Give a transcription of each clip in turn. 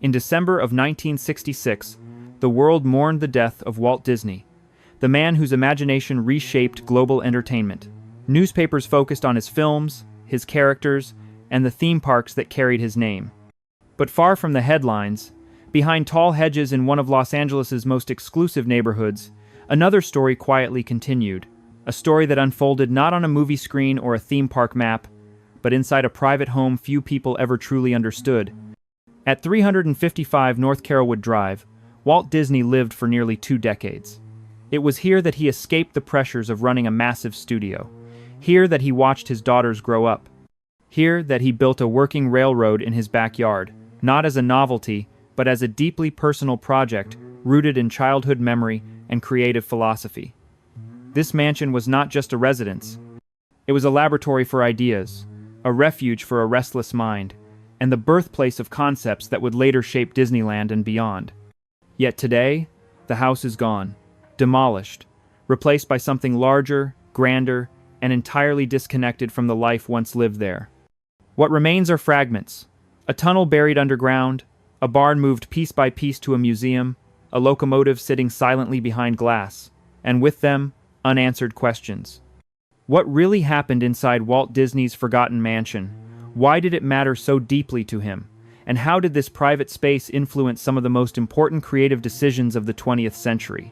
In December of 1966, the world mourned the death of Walt Disney, the man whose imagination reshaped global entertainment. Newspapers focused on his films, his characters, and the theme parks that carried his name. But far from the headlines, behind tall hedges in one of Los Angeles' most exclusive neighborhoods, another story quietly continued. A story that unfolded not on a movie screen or a theme park map, but inside a private home few people ever truly understood. At 355 North Carolwood Drive, Walt Disney lived for nearly 2 decades. It was here that he escaped the pressures of running a massive studio. Here that he watched his daughters grow up. Here that he built a working railroad in his backyard, not as a novelty, but as a deeply personal project rooted in childhood memory and creative philosophy. This mansion was not just a residence. It was a laboratory for ideas, a refuge for a restless mind, and the birthplace of concepts that would later shape Disneyland and beyond. Yet today, the house is gone, demolished, replaced by something larger, grander, and entirely disconnected from the life once lived there. What remains are fragments: a tunnel buried underground, a barn moved piece by piece to a museum, a locomotive sitting silently behind glass, and with them, unanswered questions. What really happened inside Walt Disney's forgotten mansion? Why did it matter so deeply to him? And how did this private space influence some of the most important creative decisions of the 20th century?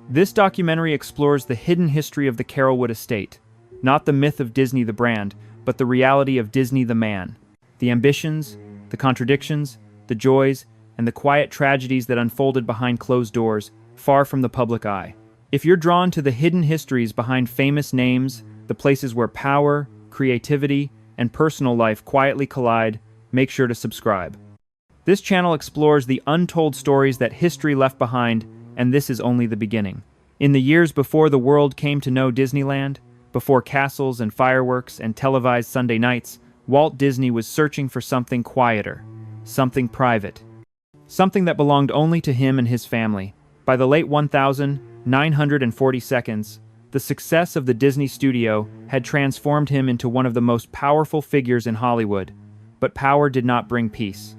This documentary explores the hidden history of the Carolwood estate, not the myth of Disney the brand, but the reality of Disney the man. The ambitions, the contradictions, the joys, and the quiet tragedies that unfolded behind closed doors, far from the public eye. If you're drawn to the hidden histories behind famous names, the places where power, creativity, and personal life quietly collide, make sure to subscribe. This channel explores the untold stories that history left behind, and this is only the beginning. In the years before the world came to know Disneyland, before castles and fireworks and televised Sunday nights, Walt Disney was searching for something quieter, something private, something that belonged only to him and his family. By the late 1942, the success of the Disney studio had transformed him into one of the most powerful figures in Hollywood. But power did not bring peace.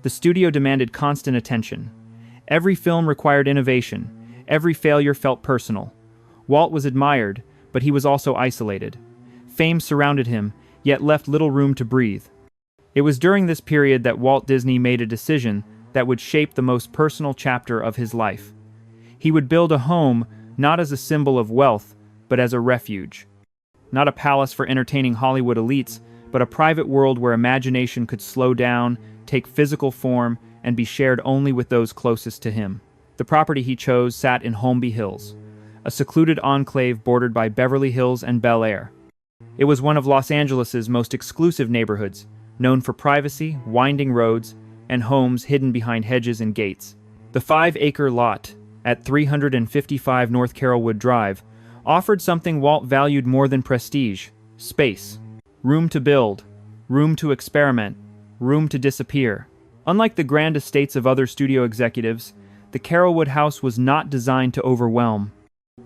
The studio demanded constant attention. Every film required innovation. Every failure felt personal. Walt was admired, but he was also isolated. Fame surrounded him, yet left little room to breathe. It was during this period that Walt Disney made a decision that would shape the most personal chapter of his life. He would build a home not as a symbol of wealth, but as a refuge. Not a palace for entertaining Hollywood elites, but a private world where imagination could slow down, take physical form, and be shared only with those closest to him. The property he chose sat in Holmby Hills, a secluded enclave bordered by Beverly Hills and Bel Air. It was one of Los Angeles' most exclusive neighborhoods, known for privacy, winding roads, and homes hidden behind hedges and gates. The 5-acre lot at 355 North Carolwood Drive offered something Walt valued more than prestige: space. Room to build, room to experiment, room to disappear. Unlike the grand estates of other studio executives, the Carolwood house was not designed to overwhelm.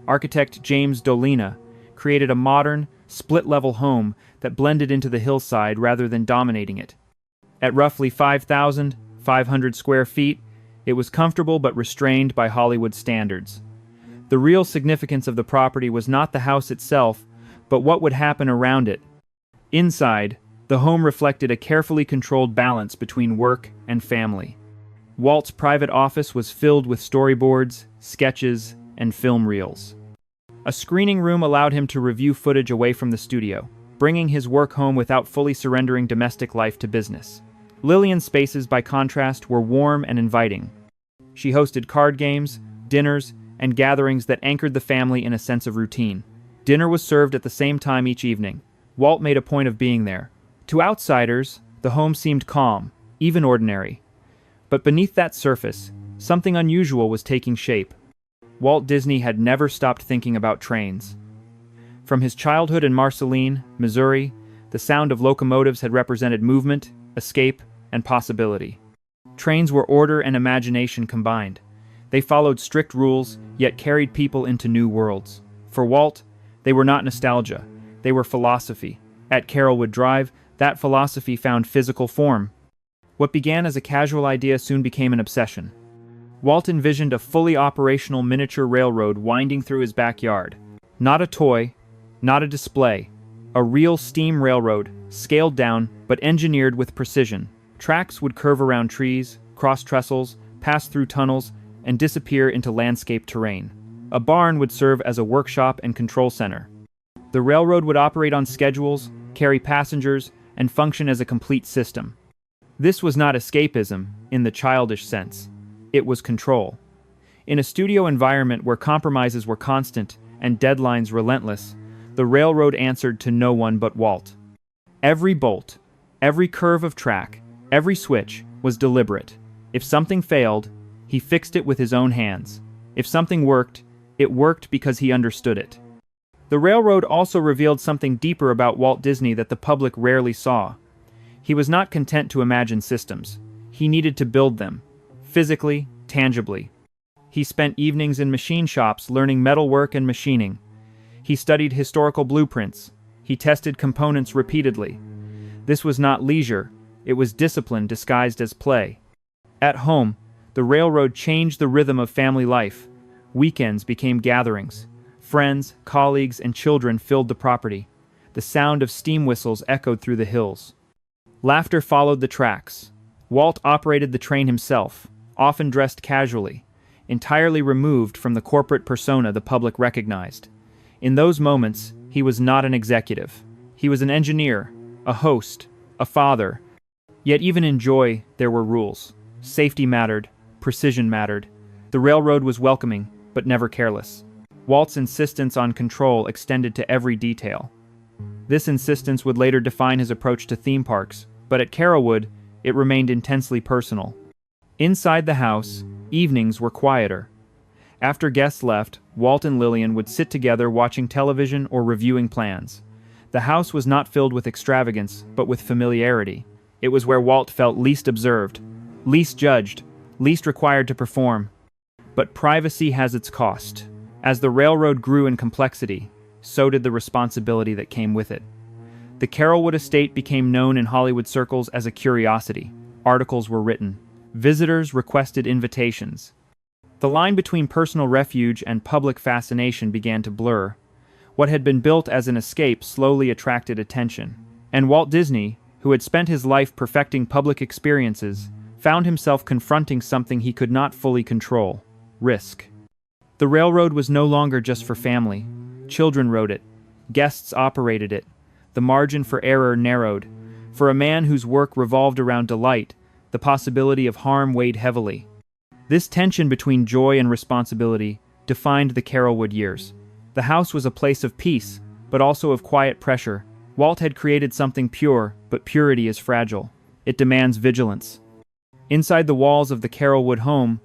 Architect James Dolina created a modern, split-level home that blended into the hillside rather than dominating it. At roughly 5,500 square feet, it was comfortable but restrained by Hollywood standards. The real significance of the property was not the house itself, but what would happen around it. Inside, the home reflected a carefully controlled balance between work and family. Walt's private office was filled with storyboards, sketches, and film reels. A screening room allowed him to review footage away from the studio, bringing his work home without fully surrendering domestic life to business. Lillian's spaces, by contrast, were warm and inviting. She hosted card games, dinners, and gatherings that anchored the family in a sense of routine. Dinner was served at the same time each evening. Walt made a point of being there. To outsiders, the home seemed calm, even ordinary. But beneath that surface, something unusual was taking shape. Walt Disney had never stopped thinking about trains. From his childhood in Marceline, Missouri, the sound of locomotives had represented movement, escape, and possibility. Trains were order and imagination combined. They followed strict rules, yet carried people into new worlds. For Walt, they were not nostalgia. They were philosophy. At Carolwood Drive, that philosophy found physical form. What began as a casual idea soon became an obsession. Walt envisioned a fully operational miniature railroad winding through his backyard. Not a toy, not a display. A real steam railroad, scaled down but engineered with precision. Tracks would curve around trees, cross trestles, pass through tunnels, and disappear into landscape terrain. A barn would serve as a workshop and control center. The railroad would operate on schedules, carry passengers, and function as a complete system. This was not escapism, in the childish sense. It was control. In a studio environment where compromises were constant and deadlines relentless, the railroad answered to no one but Walt. Every bolt, every curve of track, every switch was deliberate. If something failed, he fixed it with his own hands. If something worked, it worked because he understood it. The railroad also revealed something deeper about Walt Disney that the public rarely saw. He was not content to imagine systems. He needed to build them, physically, tangibly. He spent evenings in machine shops learning metalwork and machining. He studied historical blueprints. He tested components repeatedly. This was not leisure, it was discipline disguised as play. At home, the railroad changed the rhythm of family life. Weekends became gatherings. Friends, colleagues, and children filled the property. The sound of steam whistles echoed through the hills. Laughter followed the tracks. Walt operated the train himself, often dressed casually, entirely removed from the corporate persona the public recognized. In those moments, he was not an executive. He was an engineer, a host, a father. Yet even in joy, there were rules. Safety mattered, precision mattered. The railroad was welcoming, but never careless. Walt's insistence on control extended to every detail. This insistence would later define his approach to theme parks, but at Carolwood, it remained intensely personal. Inside the house, evenings were quieter. After guests left, Walt and Lillian would sit together watching television or reviewing plans. The house was not filled with extravagance, but with familiarity. It was where Walt felt least observed, least judged, least required to perform. But privacy has its cost. As the railroad grew in complexity, so did the responsibility that came with it. The Carolwood estate became known in Hollywood circles as a curiosity. Articles were written. Visitors requested invitations. The line between personal refuge and public fascination began to blur. What had been built as an escape slowly attracted attention. And Walt Disney, who had spent his life perfecting public experiences, found himself confronting something he could not fully control: risk. The railroad was no longer just for family. Children rode it. Guests operated it. The margin for error narrowed. For a man whose work revolved around delight, the possibility of harm weighed heavily. This tension between joy and responsibility defined the Carolwood years. The house was a place of peace, but also of quiet pressure. Walt had created something pure, but purity is fragile. It demands vigilance. Inside the walls of the Carolwood home,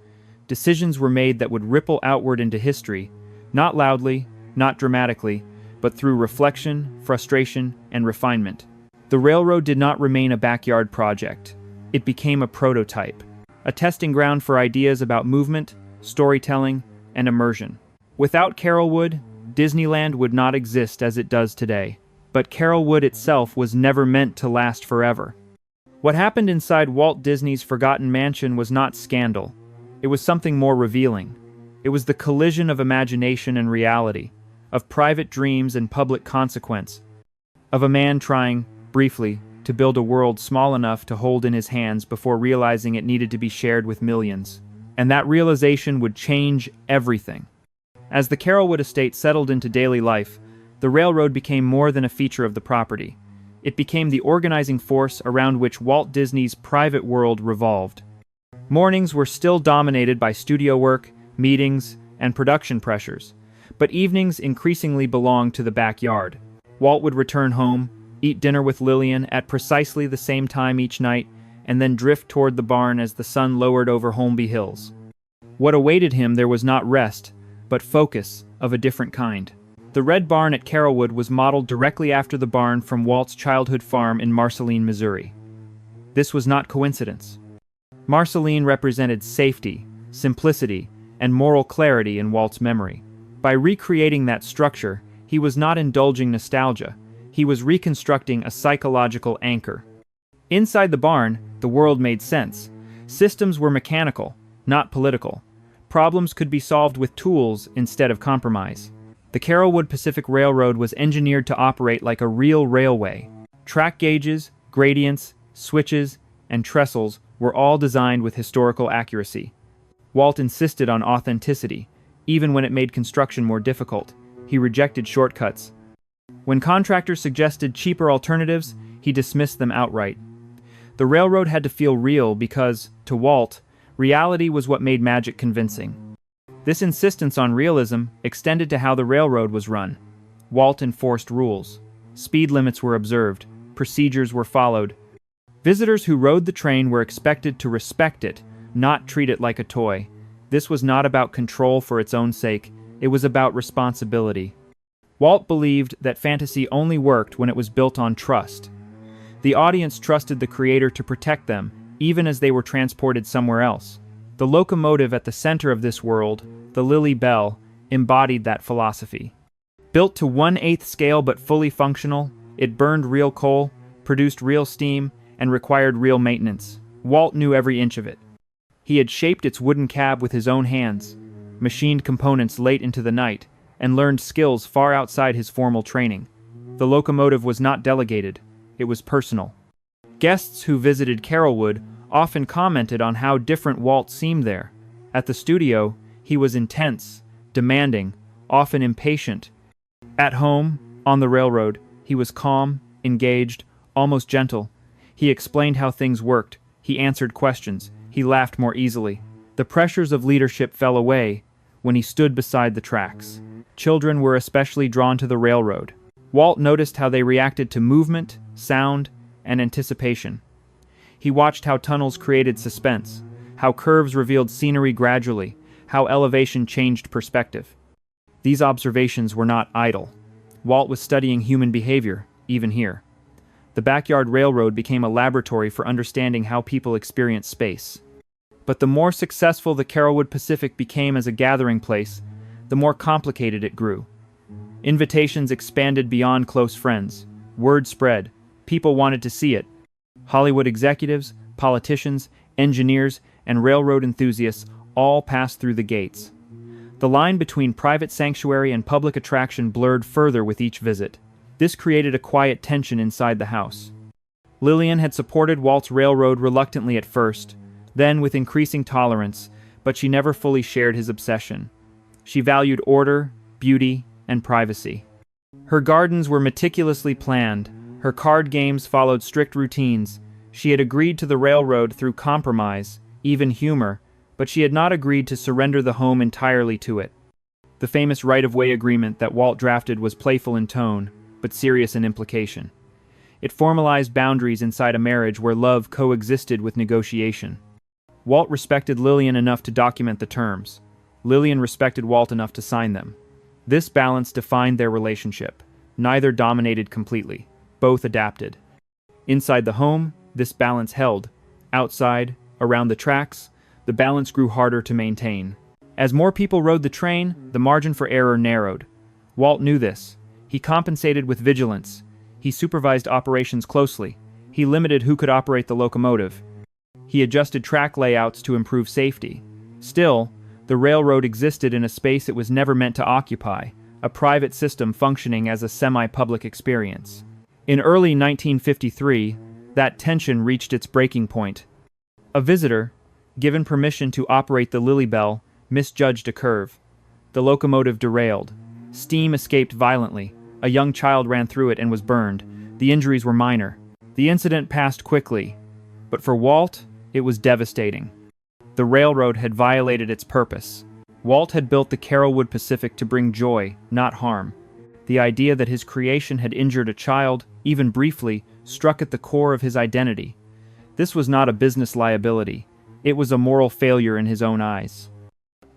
decisions were made that would ripple outward into history, not loudly, not dramatically, but through reflection, frustration, and refinement. The railroad did not remain a backyard project. It became a prototype, a testing ground for ideas about movement, storytelling, and immersion. Without Carolwood, Disneyland would not exist as it does today. But Carolwood itself was never meant to last forever. What happened inside Walt Disney's forgotten mansion was not scandal. It was something more revealing. It was the collision of imagination and reality, of private dreams and public consequence, of a man trying, briefly, to build a world small enough to hold in his hands before realizing it needed to be shared with millions. And that realization would change everything. As the Carolwood estate settled into daily life, the railroad became more than a feature of the property. It became the organizing force around which Walt Disney's private world revolved. Mornings were still dominated by studio work, meetings, and production pressures, but evenings increasingly belonged to the backyard. Walt would return home, eat dinner with Lillian at precisely the same time each night, and then drift toward the barn as the sun lowered over Holmby Hills. What awaited him there was not rest, but focus of a different kind. The red barn at Carolwood was modeled directly after the barn from Walt's childhood farm in Marceline, Missouri. This was not coincidence. Marceline represented safety, simplicity, and moral clarity in Walt's memory. By recreating that structure, he was not indulging nostalgia. He was reconstructing a psychological anchor. Inside the barn, the world made sense. Systems were mechanical, not political. Problems could be solved with tools instead of compromise. The Carrollwood Pacific Railroad was engineered to operate like a real railway. Track gauges, gradients, switches, and trestles were all designed with historical accuracy. Walt insisted on authenticity, even when it made construction more difficult. He rejected shortcuts. When contractors suggested cheaper alternatives, he dismissed them outright. The railroad had to feel real because, to Walt, reality was what made magic convincing. This insistence on realism extended to how the railroad was run. Walt enforced rules. Speed limits were observed. Procedures were followed. Visitors who rode the train were expected to respect it, not treat it like a toy. This was not about control for its own sake. It was about responsibility. Walt believed that fantasy only worked when it was built on trust. The audience trusted the creator to protect them, even as they were transported somewhere else. The locomotive at the center of this world, the Lily Bell, embodied that philosophy. Built to 1/8 scale but fully functional, it burned real coal, produced real steam, and required real maintenance. Walt knew every inch of it. He had shaped its wooden cab with his own hands, machined components late into the night, and learned skills far outside his formal training. The locomotive was not delegated, it was personal. Guests who visited Carrollwood often commented on how different Walt seemed there. At the studio, he was intense, demanding, often impatient. At home, on the railroad, he was calm, engaged, almost gentle. He explained how things worked, he answered questions, he laughed more easily. The pressures of leadership fell away when he stood beside the tracks. Children were especially drawn to the railroad. Walt noticed how they reacted to movement, sound, and anticipation. He watched how tunnels created suspense, how curves revealed scenery gradually, how elevation changed perspective. These observations were not idle. Walt was studying human behavior, even here. The backyard railroad became a laboratory for understanding how people experience space. But the more successful the Carrollwood Pacific became as a gathering place, the more complicated it grew. Invitations expanded beyond close friends. Word spread. People wanted to see it. Hollywood executives, politicians, engineers, and railroad enthusiasts all passed through the gates. The line between private sanctuary and public attraction blurred further with each visit. This created a quiet tension inside the house. Lillian had supported Walt's railroad reluctantly at first, then with increasing tolerance, but she never fully shared his obsession. She valued order, beauty, and privacy. Her gardens were meticulously planned. Her card games followed strict routines. She had agreed to the railroad through compromise, even humor, but she had not agreed to surrender the home entirely to it. The famous right-of-way agreement that Walt drafted was playful in tone, but serious in implication. It formalized boundaries inside a marriage where love coexisted with negotiation. Walt respected Lillian enough to document the terms. Lillian respected Walt enough to sign them. This balance defined their relationship. Neither dominated completely. Both adapted. Inside the home, this balance held. Outside, around the tracks, the balance grew harder to maintain. As more people rode the train, the margin for error narrowed. Walt knew this. He compensated with vigilance. He supervised operations closely. He limited who could operate the locomotive. He adjusted track layouts to improve safety. Still, the railroad existed in a space it was never meant to occupy, a private system functioning as a semi-public experience. In early 1953, that tension reached its breaking point. A visitor, given permission to operate the Lily Bell, misjudged a curve. The locomotive derailed. Steam escaped violently. A young child ran through it and was burned. The injuries were minor. The incident passed quickly, but for Walt, it was devastating. The railroad had violated its purpose. Walt had built the Carrollwood Pacific to bring joy, not harm. The idea that his creation had injured a child, even briefly, struck at the core of his identity. This was not a business liability. It was a moral failure in his own eyes.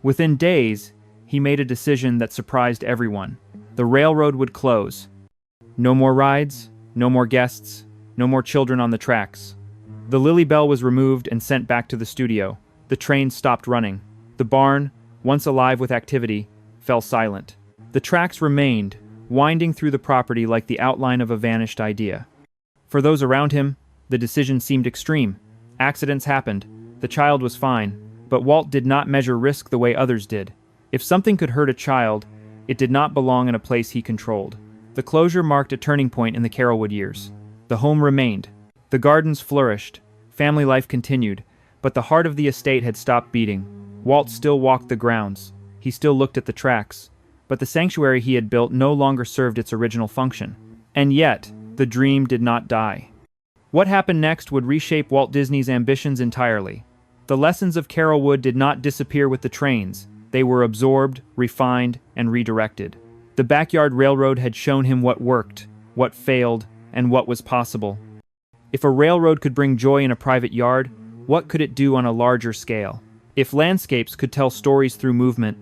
Within days, he made a decision that surprised everyone. The railroad would close. No more rides, no more guests, no more children on the tracks. The Lily Bell was removed and sent back to the studio. The train stopped running. The barn, once alive with activity, fell silent. The tracks remained, winding through the property like the outline of a vanished idea. For those around him, The decision seemed extreme. Accidents happened. The child was fine. But Walt did not measure risk the way others did. If something could hurt a child, it did not belong in a place he controlled. The closure marked a turning point in the Carolwood years. The home remained. The gardens flourished. Family life continued. But the heart of the estate had stopped beating. Walt still walked the grounds. He still looked at the tracks. But the sanctuary he had built no longer served its original function. And yet, the dream did not die. What happened next would reshape Walt Disney's ambitions entirely. The lessons of Carolwood did not disappear with the trains. They were absorbed, refined, and redirected. The backyard railroad had shown him what worked, what failed, and what was possible. If a railroad could bring joy in a private yard, what could it do on a larger scale? If landscapes could tell stories through movement,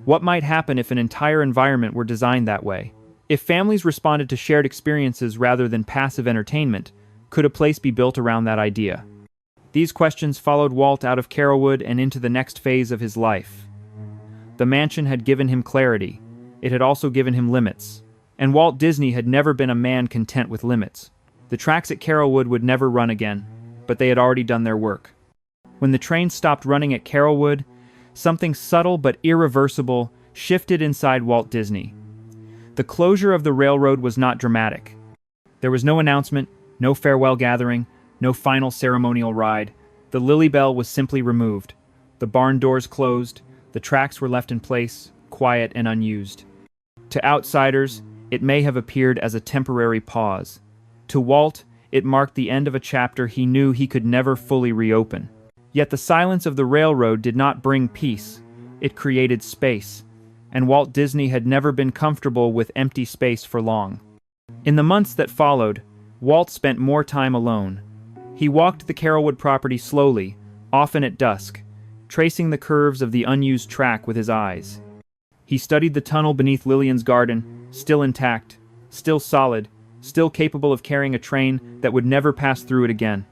what might happen if an entire environment were designed that way? If families responded to shared experiences rather than passive entertainment, could a place be built around that idea? These questions followed Walt out of Carolwood and into the next phase of his life. The mansion had given him clarity. It had also given him limits. And Walt Disney had never been a man content with limits. The tracks at Carolwood would never run again, but they had already done their work. When the train stopped running at Carolwood, something subtle but irreversible shifted inside Walt Disney. The closure of the railroad was not dramatic. There was no announcement, no farewell gathering, no final ceremonial ride. The Lily Bell was simply removed. The barn doors closed. The tracks were left in place, quiet and unused. To outsiders, it may have appeared as a temporary pause. To Walt, it marked the end of a chapter he knew he could never fully reopen. Yet the silence of the railroad did not bring peace. It created space. And Walt Disney had never been comfortable with empty space for long. In the months that followed, Walt spent more time alone. He walked the Carolwood property slowly, often at dusk, tracing the curves of the unused track with his eyes. He studied the tunnel beneath Lillian's garden, still intact, still solid, still capable of carrying a train that would never pass through it again.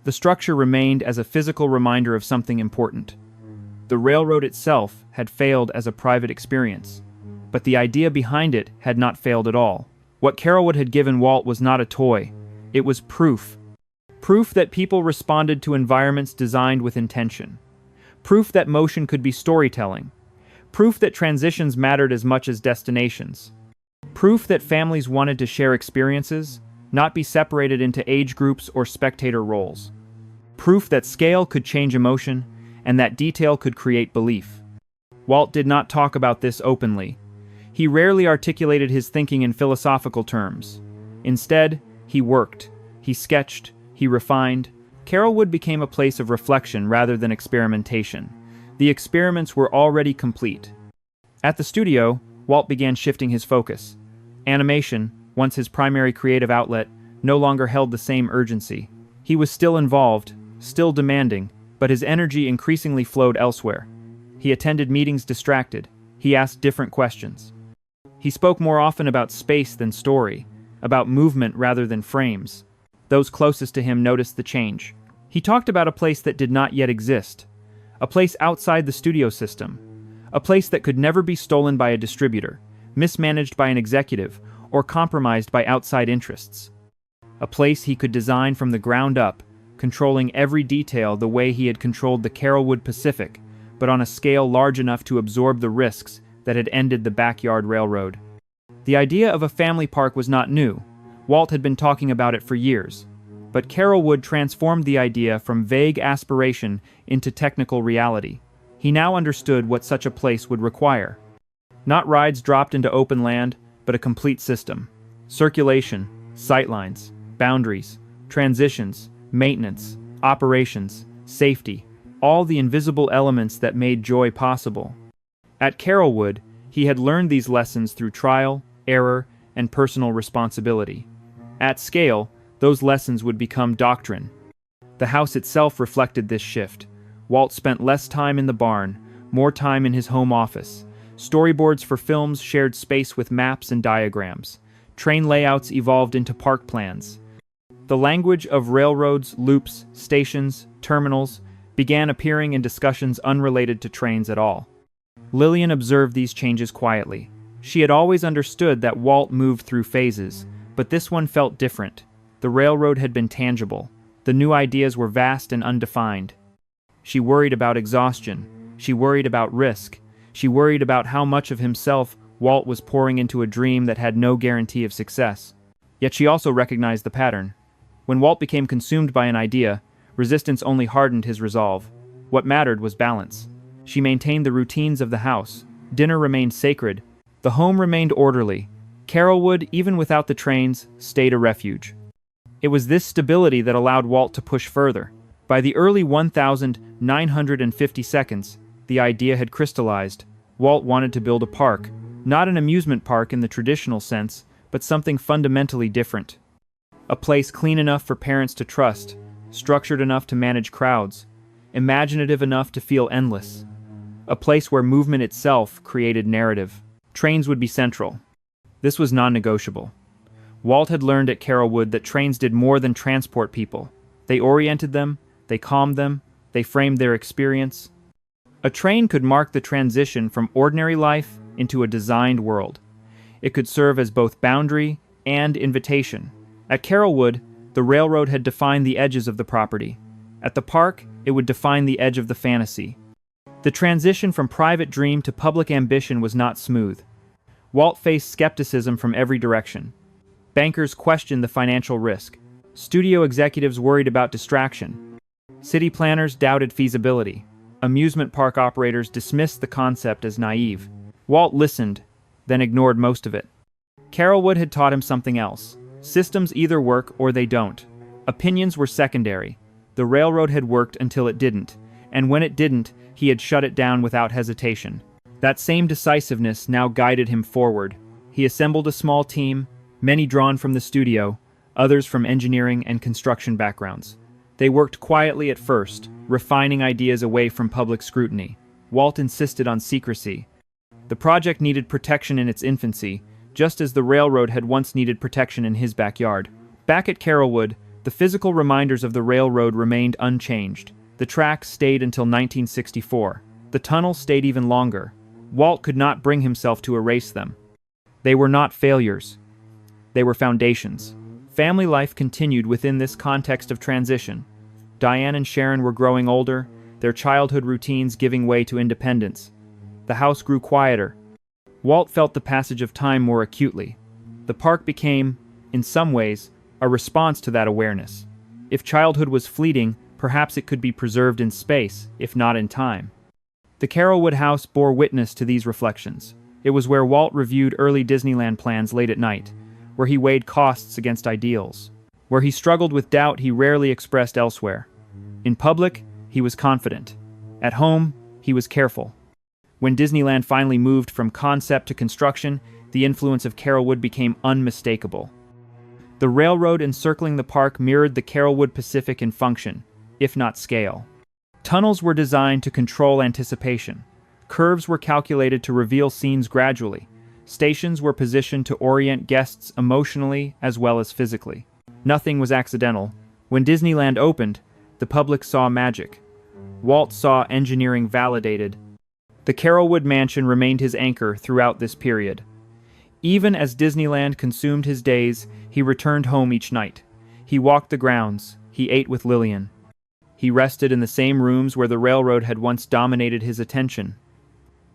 The structure remained as a physical reminder of something important. The railroad itself had failed as a private experience, but the idea behind it had not failed at all. What Carolwood had given Walt was not a toy. It was proof. Proof that people responded to environments designed with intention. Proof that motion could be storytelling. Proof that transitions mattered as much as destinations. Proof that families wanted to share experiences, not be separated into age groups or spectator roles. Proof that scale could change emotion, and that detail could create belief. Walt did not talk about this openly. He rarely articulated his thinking in philosophical terms. Instead, he worked, he sketched, he refined. Carolwood became a place of reflection rather than experimentation. The experiments were already complete. At the studio, Walt began shifting his focus. Animation, once his primary creative outlet, no longer held the same urgency. He was still involved, still demanding, but his energy increasingly flowed elsewhere. He attended meetings distracted. He asked different questions. He spoke more often about space than story, about movement rather than frames. Those closest to him noticed the change. He talked about a place that did not yet exist, a place outside the studio system, a place that could never be stolen by a distributor, mismanaged by an executive, or compromised by outside interests. A place he could design from the ground up, controlling every detail the way he had controlled the Carolwood Pacific, but on a scale large enough to absorb the risks that had ended the backyard railroad. The idea of a family park was not new. Walt had been talking about it for years. But Carolwood transformed the idea from vague aspiration into technical reality. He now understood what such a place would require. Not rides dropped into open land, but a complete system. Circulation, sightlines, boundaries, transitions, maintenance, operations, safety, all the invisible elements that made joy possible. At Carolwood, he had learned these lessons through trial, error, and personal responsibility. At scale, those lessons would become doctrine. The house itself reflected this shift. Walt spent less time in the barn, more time in his home office. Storyboards for films shared space with maps and diagrams. Train layouts evolved into park plans. The language of railroads, loops, stations, terminals began appearing in discussions unrelated to trains at all. Lillian observed these changes quietly. She had always understood that Walt moved through phases, but this one felt different. The railroad had been tangible. The new ideas were vast and undefined. She worried about exhaustion. She worried about risk. She worried about how much of himself Walt was pouring into a dream that had no guarantee of success. Yet she also recognized the pattern. When Walt became consumed by an idea, resistance only hardened his resolve. What mattered was balance. She maintained the routines of the house. Dinner remained sacred. The home remained orderly. Carolwood, even without the trains, stayed a refuge. It was this stability that allowed Walt to push further. By the early 1950 seconds, the idea had crystallized. Walt wanted to build a park, not an amusement park in the traditional sense, but something fundamentally different. A place clean enough for parents to trust, structured enough to manage crowds, imaginative enough to feel endless. A place where movement itself created narrative. Trains would be central. This was non-negotiable. Walt had learned at Carolwood that trains did more than transport people. They oriented them, they calmed them, they framed their experience. A train could mark the transition from ordinary life into a designed world. It could serve as both boundary and invitation. At Carolwood, the railroad had defined the edges of the property. At the park, it would define the edge of the fantasy. The transition from private dream to public ambition was not smooth. Walt faced skepticism from every direction. Bankers questioned the financial risk. Studio executives worried about distraction. City planners doubted feasibility. Amusement park operators dismissed the concept as naive. Walt listened, then ignored most of it. Carolwood had taught him something else. Systems either work or they don't. Opinions were secondary. The railroad had worked until it didn't, and when it didn't, he had shut it down without hesitation. That same decisiveness now guided him forward. He assembled a small team, many drawn from the studio, others from engineering and construction backgrounds. They worked quietly at first, refining ideas away from public scrutiny. Walt insisted on secrecy. The project needed protection in its infancy, just as the railroad had once needed protection in his backyard. Back at Carolwood, the physical reminders of the railroad remained unchanged. The tracks stayed until 1964. The tunnel stayed even longer. Walt could not bring himself to erase them. They were not failures. They were foundations. Family life continued within this context of transition. Diane and Sharon were growing older, their childhood routines giving way to independence. The house grew quieter. Walt felt the passage of time more acutely. The park became, in some ways, a response to that awareness. If childhood was fleeting, perhaps it could be preserved in space, if not in time. The Carolwood house bore witness to these reflections. It was where Walt reviewed early Disneyland plans late at night, where he weighed costs against ideals, where he struggled with doubt he rarely expressed elsewhere. In public, he was confident. At home, he was careful. When Disneyland finally moved from concept to construction, the influence of Carolwood became unmistakable. The railroad encircling the park mirrored the Carolwood Pacific in function, if not scale. Tunnels were designed to control anticipation. Curves were calculated to reveal scenes gradually. Stations were positioned to orient guests emotionally as well as physically. Nothing was accidental. When Disneyland opened, the public saw magic. Walt saw engineering validated. The Carolwood mansion remained his anchor throughout this period. Even as Disneyland consumed his days, he returned home each night. He walked the grounds. He ate with Lillian. He rested in the same rooms where the railroad had once dominated his attention.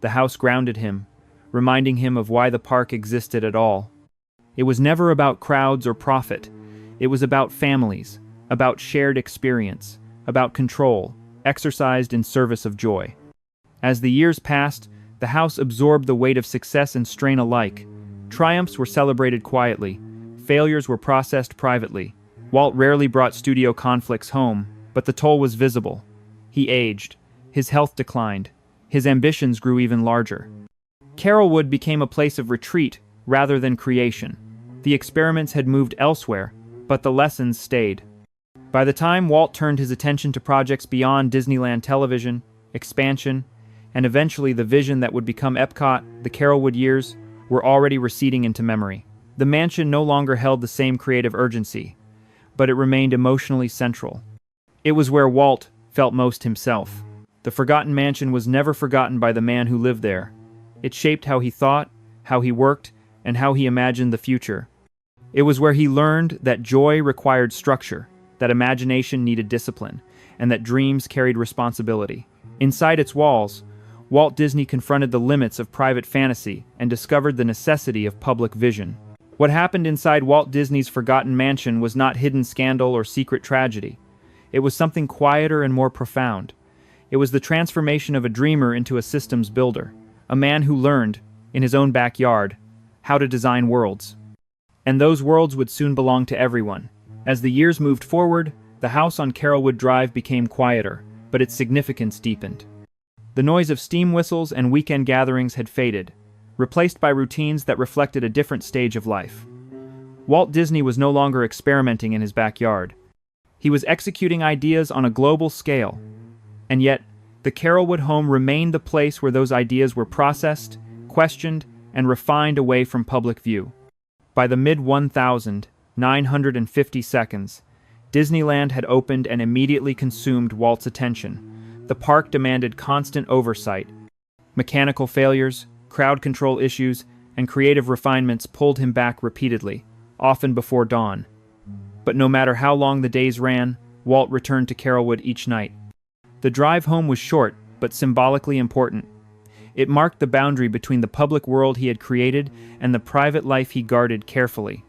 The house grounded him, reminding him of why the park existed at all. It was never about crowds or profit. It was about families, about shared experience, about control, exercised in service of joy. As the years passed, the house absorbed the weight of success and strain alike. Triumphs were celebrated quietly. Failures were processed privately. Walt rarely brought studio conflicts home, but the toll was visible. He aged. His health declined. His ambitions grew even larger. Carolwood became a place of retreat rather than creation. The experiments had moved elsewhere, but the lessons stayed. By the time Walt turned his attention to projects beyond Disneyland Television, expansion, and eventually the vision that would become Epcot, the Carolwood years were already receding into memory. The mansion no longer held the same creative urgency, but it remained emotionally central. It was where Walt felt most himself. The forgotten mansion was never forgotten by the man who lived there. It shaped how he thought, how he worked, and how he imagined the future. It was where he learned that joy required structure, that imagination needed discipline, and that dreams carried responsibility. Inside its walls, Walt Disney confronted the limits of private fantasy and discovered the necessity of public vision. What happened inside Walt Disney's forgotten mansion was not hidden scandal or secret tragedy. It was something quieter and more profound. It was the transformation of a dreamer into a systems builder, a man who learned, in his own backyard, how to design worlds. And those worlds would soon belong to everyone. As the years moved forward, the house on Carolwood Drive became quieter, but its significance deepened. The noise of steam whistles and weekend gatherings had faded, replaced by routines that reflected a different stage of life. Walt Disney was no longer experimenting in his backyard. He was executing ideas on a global scale. And yet, the Carolwood home remained the place where those ideas were processed, questioned, and refined away from public view. By the mid-1950 seconds, Disneyland had opened and immediately consumed Walt's attention. The park demanded constant oversight. Mechanical failures, crowd control issues, and creative refinements pulled him back repeatedly, often before dawn. But no matter how long the days ran, Walt returned to Carolwood each night. The drive home was short, but symbolically important. It marked the boundary between the public world he had created and the private life he guarded carefully.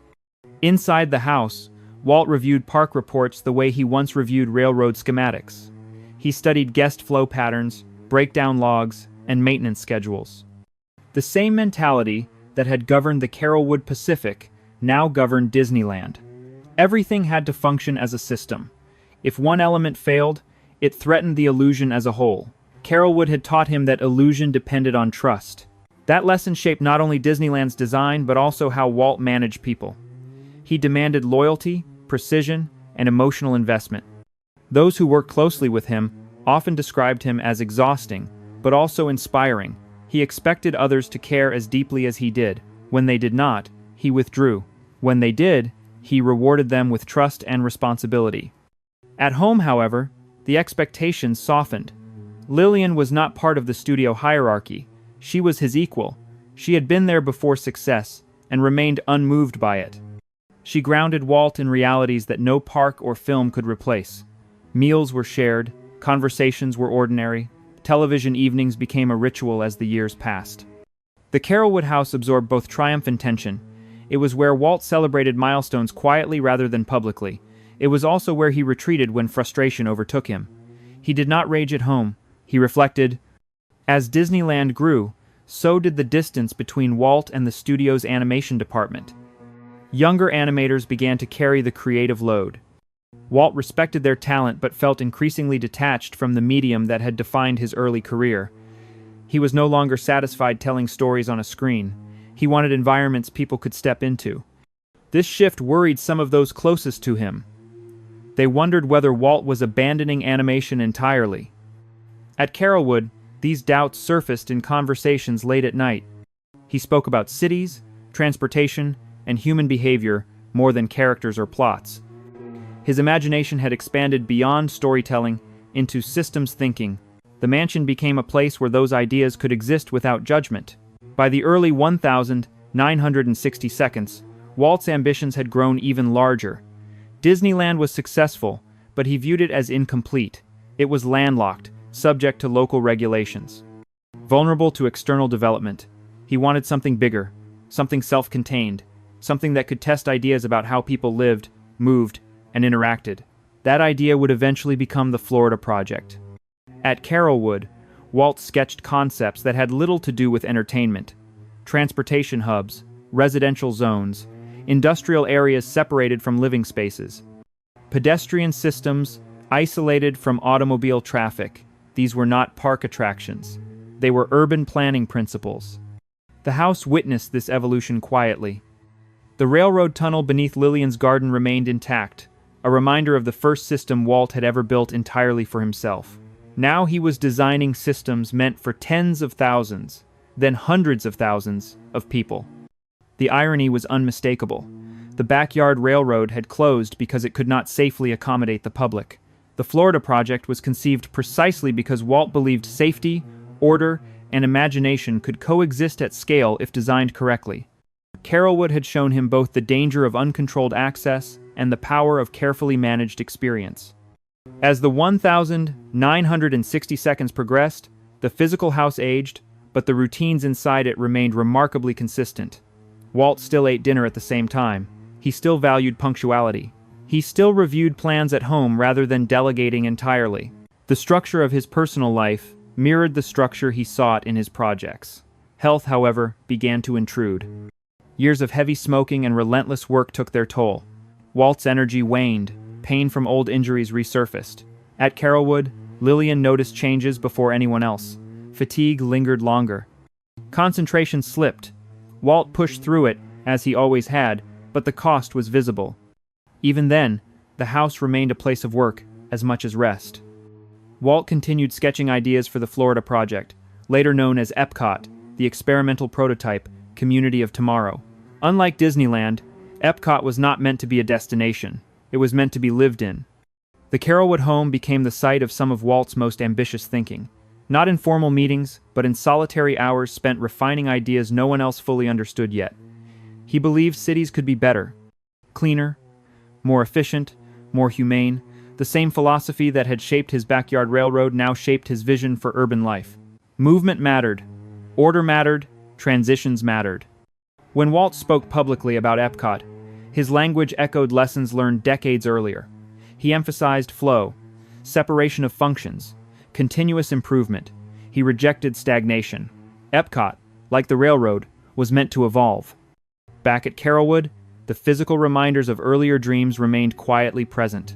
Inside the house, Walt reviewed park reports the way he once reviewed railroad schematics. He studied guest flow patterns, breakdown logs, and maintenance schedules. The same mentality that had governed the Carolwood Pacific now governed Disneyland. Everything had to function as a system. If one element failed, it threatened the illusion as a whole. Carolwood had taught him that illusion depended on trust. That lesson shaped not only Disneyland's design, but also how Walt managed people. He demanded loyalty, precision, and emotional investment. Those who worked closely with him often described him as exhausting, but also inspiring. He expected others to care as deeply as he did. When they did not, he withdrew. When they did, he rewarded them with trust and responsibility. At home, however, the expectations softened. Lillian was not part of the studio hierarchy. She was his equal. She had been there before success and remained unmoved by it. She grounded Walt in realities that no park or film could replace. Meals were shared, conversations were ordinary, television evenings became a ritual as the years passed. The Carolwood house absorbed both triumph and tension. It was where Walt celebrated milestones quietly rather than publicly. It was also where he retreated when frustration overtook him. He did not rage at home. He reflected. As Disneyland grew, so did the distance between Walt and the studio's animation department. Younger animators began to carry the creative load. Walt respected their talent but felt increasingly detached from the medium that had defined his early career. He was no longer satisfied telling stories on a screen. He wanted environments people could step into. This shift worried some of those closest to him. They wondered whether Walt was abandoning animation entirely. At Carolwood, these doubts surfaced in conversations late at night. He spoke about cities, transportation, and human behavior more than characters or plots. His imagination had expanded beyond storytelling into systems thinking. The mansion became a place where those ideas could exist without judgment. By the early 1960 seconds, Walt's ambitions had grown even larger. Disneyland was successful, but he viewed it as incomplete. It was landlocked, subject to local regulations. Vulnerable to external development, he wanted something bigger, something self-contained, something that could test ideas about how people lived, moved, and interacted. That idea would eventually become the Florida Project. At Carolwood, Walt sketched concepts that had little to do with entertainment. Transportation hubs, residential zones, industrial areas separated from living spaces. Pedestrian systems isolated from automobile traffic. These were not park attractions. They were urban planning principles. The house witnessed this evolution quietly. The railroad tunnel beneath Lillian's garden remained intact, a reminder of the first system Walt had ever built entirely for himself. Now he was designing systems meant for tens of thousands, then hundreds of thousands, of people. The irony was unmistakable. The backyard railroad had closed because it could not safely accommodate the public. The Florida Project was conceived precisely because Walt believed safety, order, and imagination could coexist at scale if designed correctly. Carolwood had shown him both the danger of uncontrolled access and the power of carefully managed experience. As the 1,960 seconds progressed, the physical house aged, but the routines inside it remained remarkably consistent. Walt still ate dinner at the same time. He still valued punctuality. He still reviewed plans at home rather than delegating entirely. The structure of his personal life mirrored the structure he sought in his projects. Health, however, began to intrude. Years of heavy smoking and relentless work took their toll. Walt's energy waned. Pain from old injuries resurfaced. At Carolwood, Lillian noticed changes before anyone else. Fatigue lingered longer. Concentration slipped. Walt pushed through it, as he always had, but the cost was visible. Even then, the house remained a place of work as much as rest. Walt continued sketching ideas for the Florida project, later known as Epcot, the experimental prototype, community of tomorrow. Unlike Disneyland, Epcot was not meant to be a destination. It was meant to be lived in. The Carolwood home became the site of some of Walt's most ambitious thinking, not in formal meetings, but in solitary hours spent refining ideas no one else fully understood yet. He believed cities could be better, cleaner, more efficient, more humane. The same philosophy that had shaped his backyard railroad now shaped his vision for urban life. Movement mattered, order mattered, transitions mattered. When Walt spoke publicly about Epcot, his language echoed lessons learned decades earlier. He emphasized flow, separation of functions, continuous improvement. He rejected stagnation. Epcot, like the railroad, was meant to evolve. Back at Carolwood, the physical reminders of earlier dreams remained quietly present.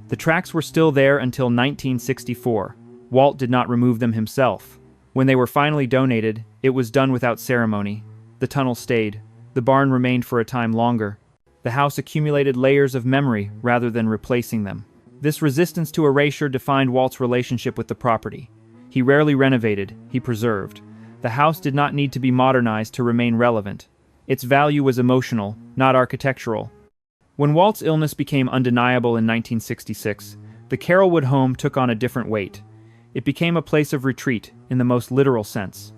The tracks were still there until 1964. Walt did not remove them himself. When they were finally donated, it was done without ceremony. The tunnel stayed. The barn remained for a time longer. The house accumulated layers of memory rather than replacing them. This resistance to erasure defined Walt's relationship with the property. He rarely renovated, he preserved. The house did not need to be modernized to remain relevant. Its value was emotional, not architectural. When Walt's illness became undeniable in 1966, the Carolwood home took on a different weight. It became a place of retreat, in the most literal sense.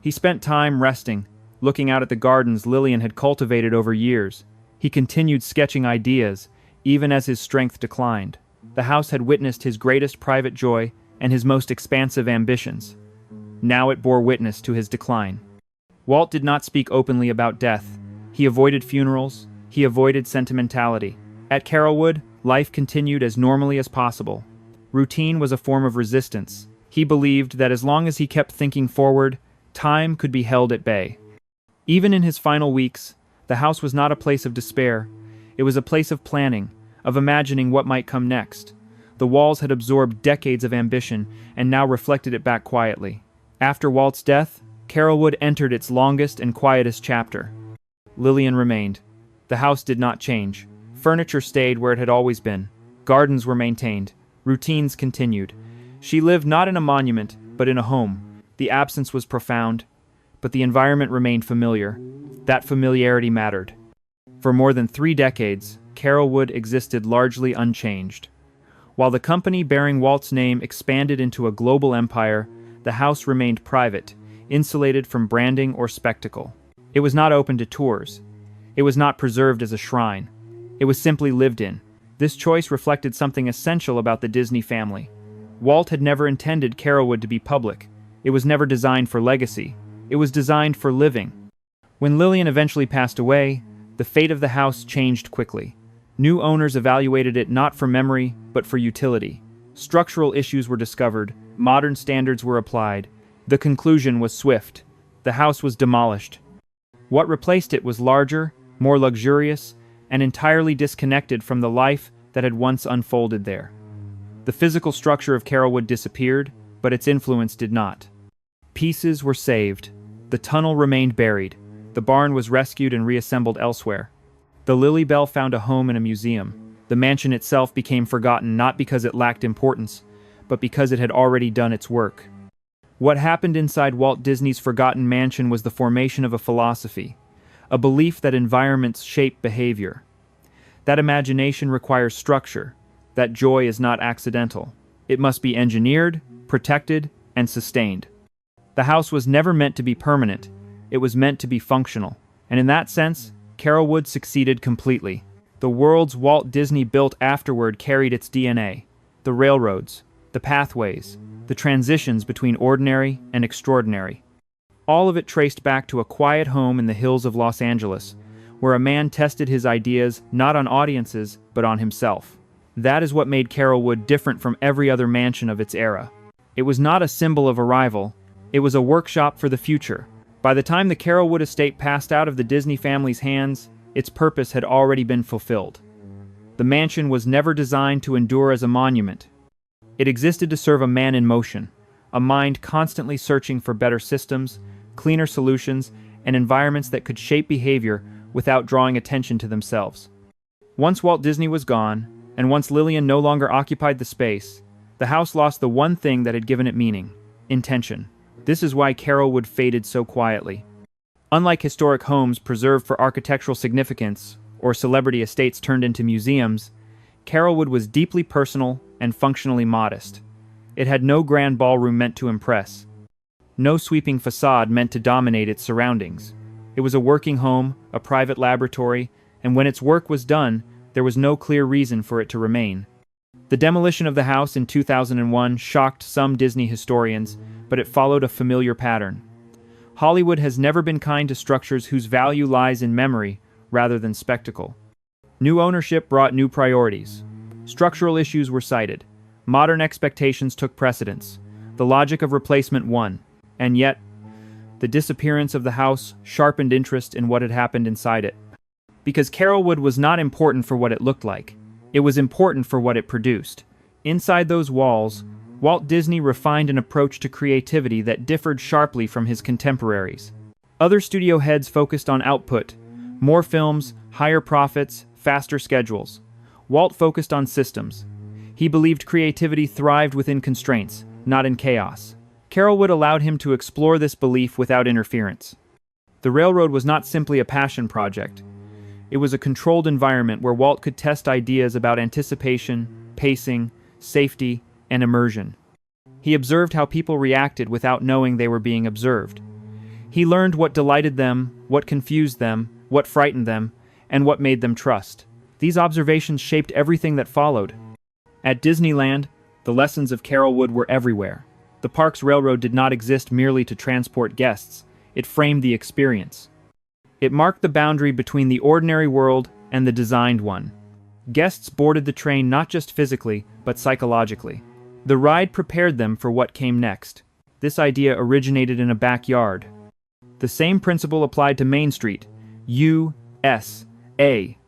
He spent time resting, looking out at the gardens Lillian had cultivated over years. He continued sketching ideas, even as his strength declined. The house had witnessed his greatest private joy and his most expansive ambitions. Now it bore witness to his decline. Walt did not speak openly about death. He avoided funerals. He avoided sentimentality. At Carolwood, life continued as normally as possible. Routine was a form of resistance. He believed that as long as he kept thinking forward, time could be held at bay. Even in his final weeks, the house was not a place of despair. It was a place of planning, of imagining what might come next. The walls had absorbed decades of ambition and now reflected it back quietly. After Walt's death, Carolwood entered its longest and quietest chapter. Lillian remained. The house did not change. Furniture stayed where it had always been. Gardens were maintained. Routines continued. She lived not in a monument, but in a home. The absence was profound, but the environment remained familiar. That familiarity mattered. For more than 3 decades, Carolwood existed largely unchanged. While the company bearing Walt's name expanded into a global empire, the house remained private, insulated from branding or spectacle. It was not open to tours. It was not preserved as a shrine. It was simply lived in. This choice reflected something essential about the Disney family. Walt had never intended Carolwood to be public. It was never designed for legacy. It was designed for living. When Lillian eventually passed away, the fate of the house changed quickly. New owners evaluated it not for memory, but for utility. Structural issues were discovered, modern standards were applied. The conclusion was swift. The house was demolished. What replaced it was larger, more luxurious, and entirely disconnected from the life that had once unfolded there. The physical structure of Carolwood disappeared, but its influence did not. Pieces were saved. The tunnel remained buried. The barn was rescued and reassembled elsewhere. The Lily Bell found a home in a museum. The mansion itself became forgotten not because it lacked importance, but because it had already done its work. What happened inside Walt Disney's forgotten mansion was the formation of a philosophy, a belief that environments shape behavior. That imagination requires structure, that joy is not accidental. It must be engineered, protected, and sustained. The house was never meant to be permanent. It was meant to be functional. And in that sense, Carolwood succeeded completely. The worlds Walt Disney built afterward carried its DNA. The railroads, the pathways, the transitions between ordinary and extraordinary. All of it traced back to a quiet home in the hills of Los Angeles, where a man tested his ideas not on audiences, but on himself. That is what made Carolwood different from every other mansion of its era. It was not a symbol of arrival, it was a workshop for the future. By the time the Carolwood estate passed out of the Disney family's hands, its purpose had already been fulfilled. The mansion was never designed to endure as a monument. It existed to serve a man in motion, a mind constantly searching for better systems, cleaner solutions, and environments that could shape behavior without drawing attention to themselves. Once Walt Disney was gone, and once Lillian no longer occupied the space, the house lost the one thing that had given it meaning: intention. This is why Carolwood faded so quietly. Unlike historic homes preserved for architectural significance, or celebrity estates turned into museums, Carolwood was deeply personal and functionally modest. It had no grand ballroom meant to impress, no sweeping facade meant to dominate its surroundings. It was a working home, a private laboratory, and when its work was done, there was no clear reason for it to remain. The demolition of the house in 2001 shocked some Disney historians, but it followed a familiar pattern. Hollywood has never been kind to structures whose value lies in memory rather than spectacle. New ownership brought new priorities. Structural issues were cited. Modern expectations took precedence. The logic of replacement won. And yet, the disappearance of the house sharpened interest in what had happened inside it. Because Carolwood was not important for what it looked like. It was important for what it produced. Inside those walls, Walt Disney refined an approach to creativity that differed sharply from his contemporaries. Other studio heads focused on output, more films, higher profits, faster schedules. Walt focused on systems. He believed creativity thrived within constraints, not in chaos. Carolwood allowed him to explore this belief without interference. The railroad was not simply a passion project. It was a controlled environment where Walt could test ideas about anticipation, pacing, safety, and immersion. He observed how people reacted without knowing they were being observed. He learned what delighted them, what confused them, what frightened them, and what made them trust. These observations shaped everything that followed. At Disneyland, the lessons of Carolwood were everywhere. The park's railroad did not exist merely to transport guests. It framed the experience. It marked the boundary between the ordinary world and the designed one. Guests boarded the train not just physically, but psychologically. The ride prepared them for what came next. This idea originated in a backyard. The same principle applied to Main Street, USA,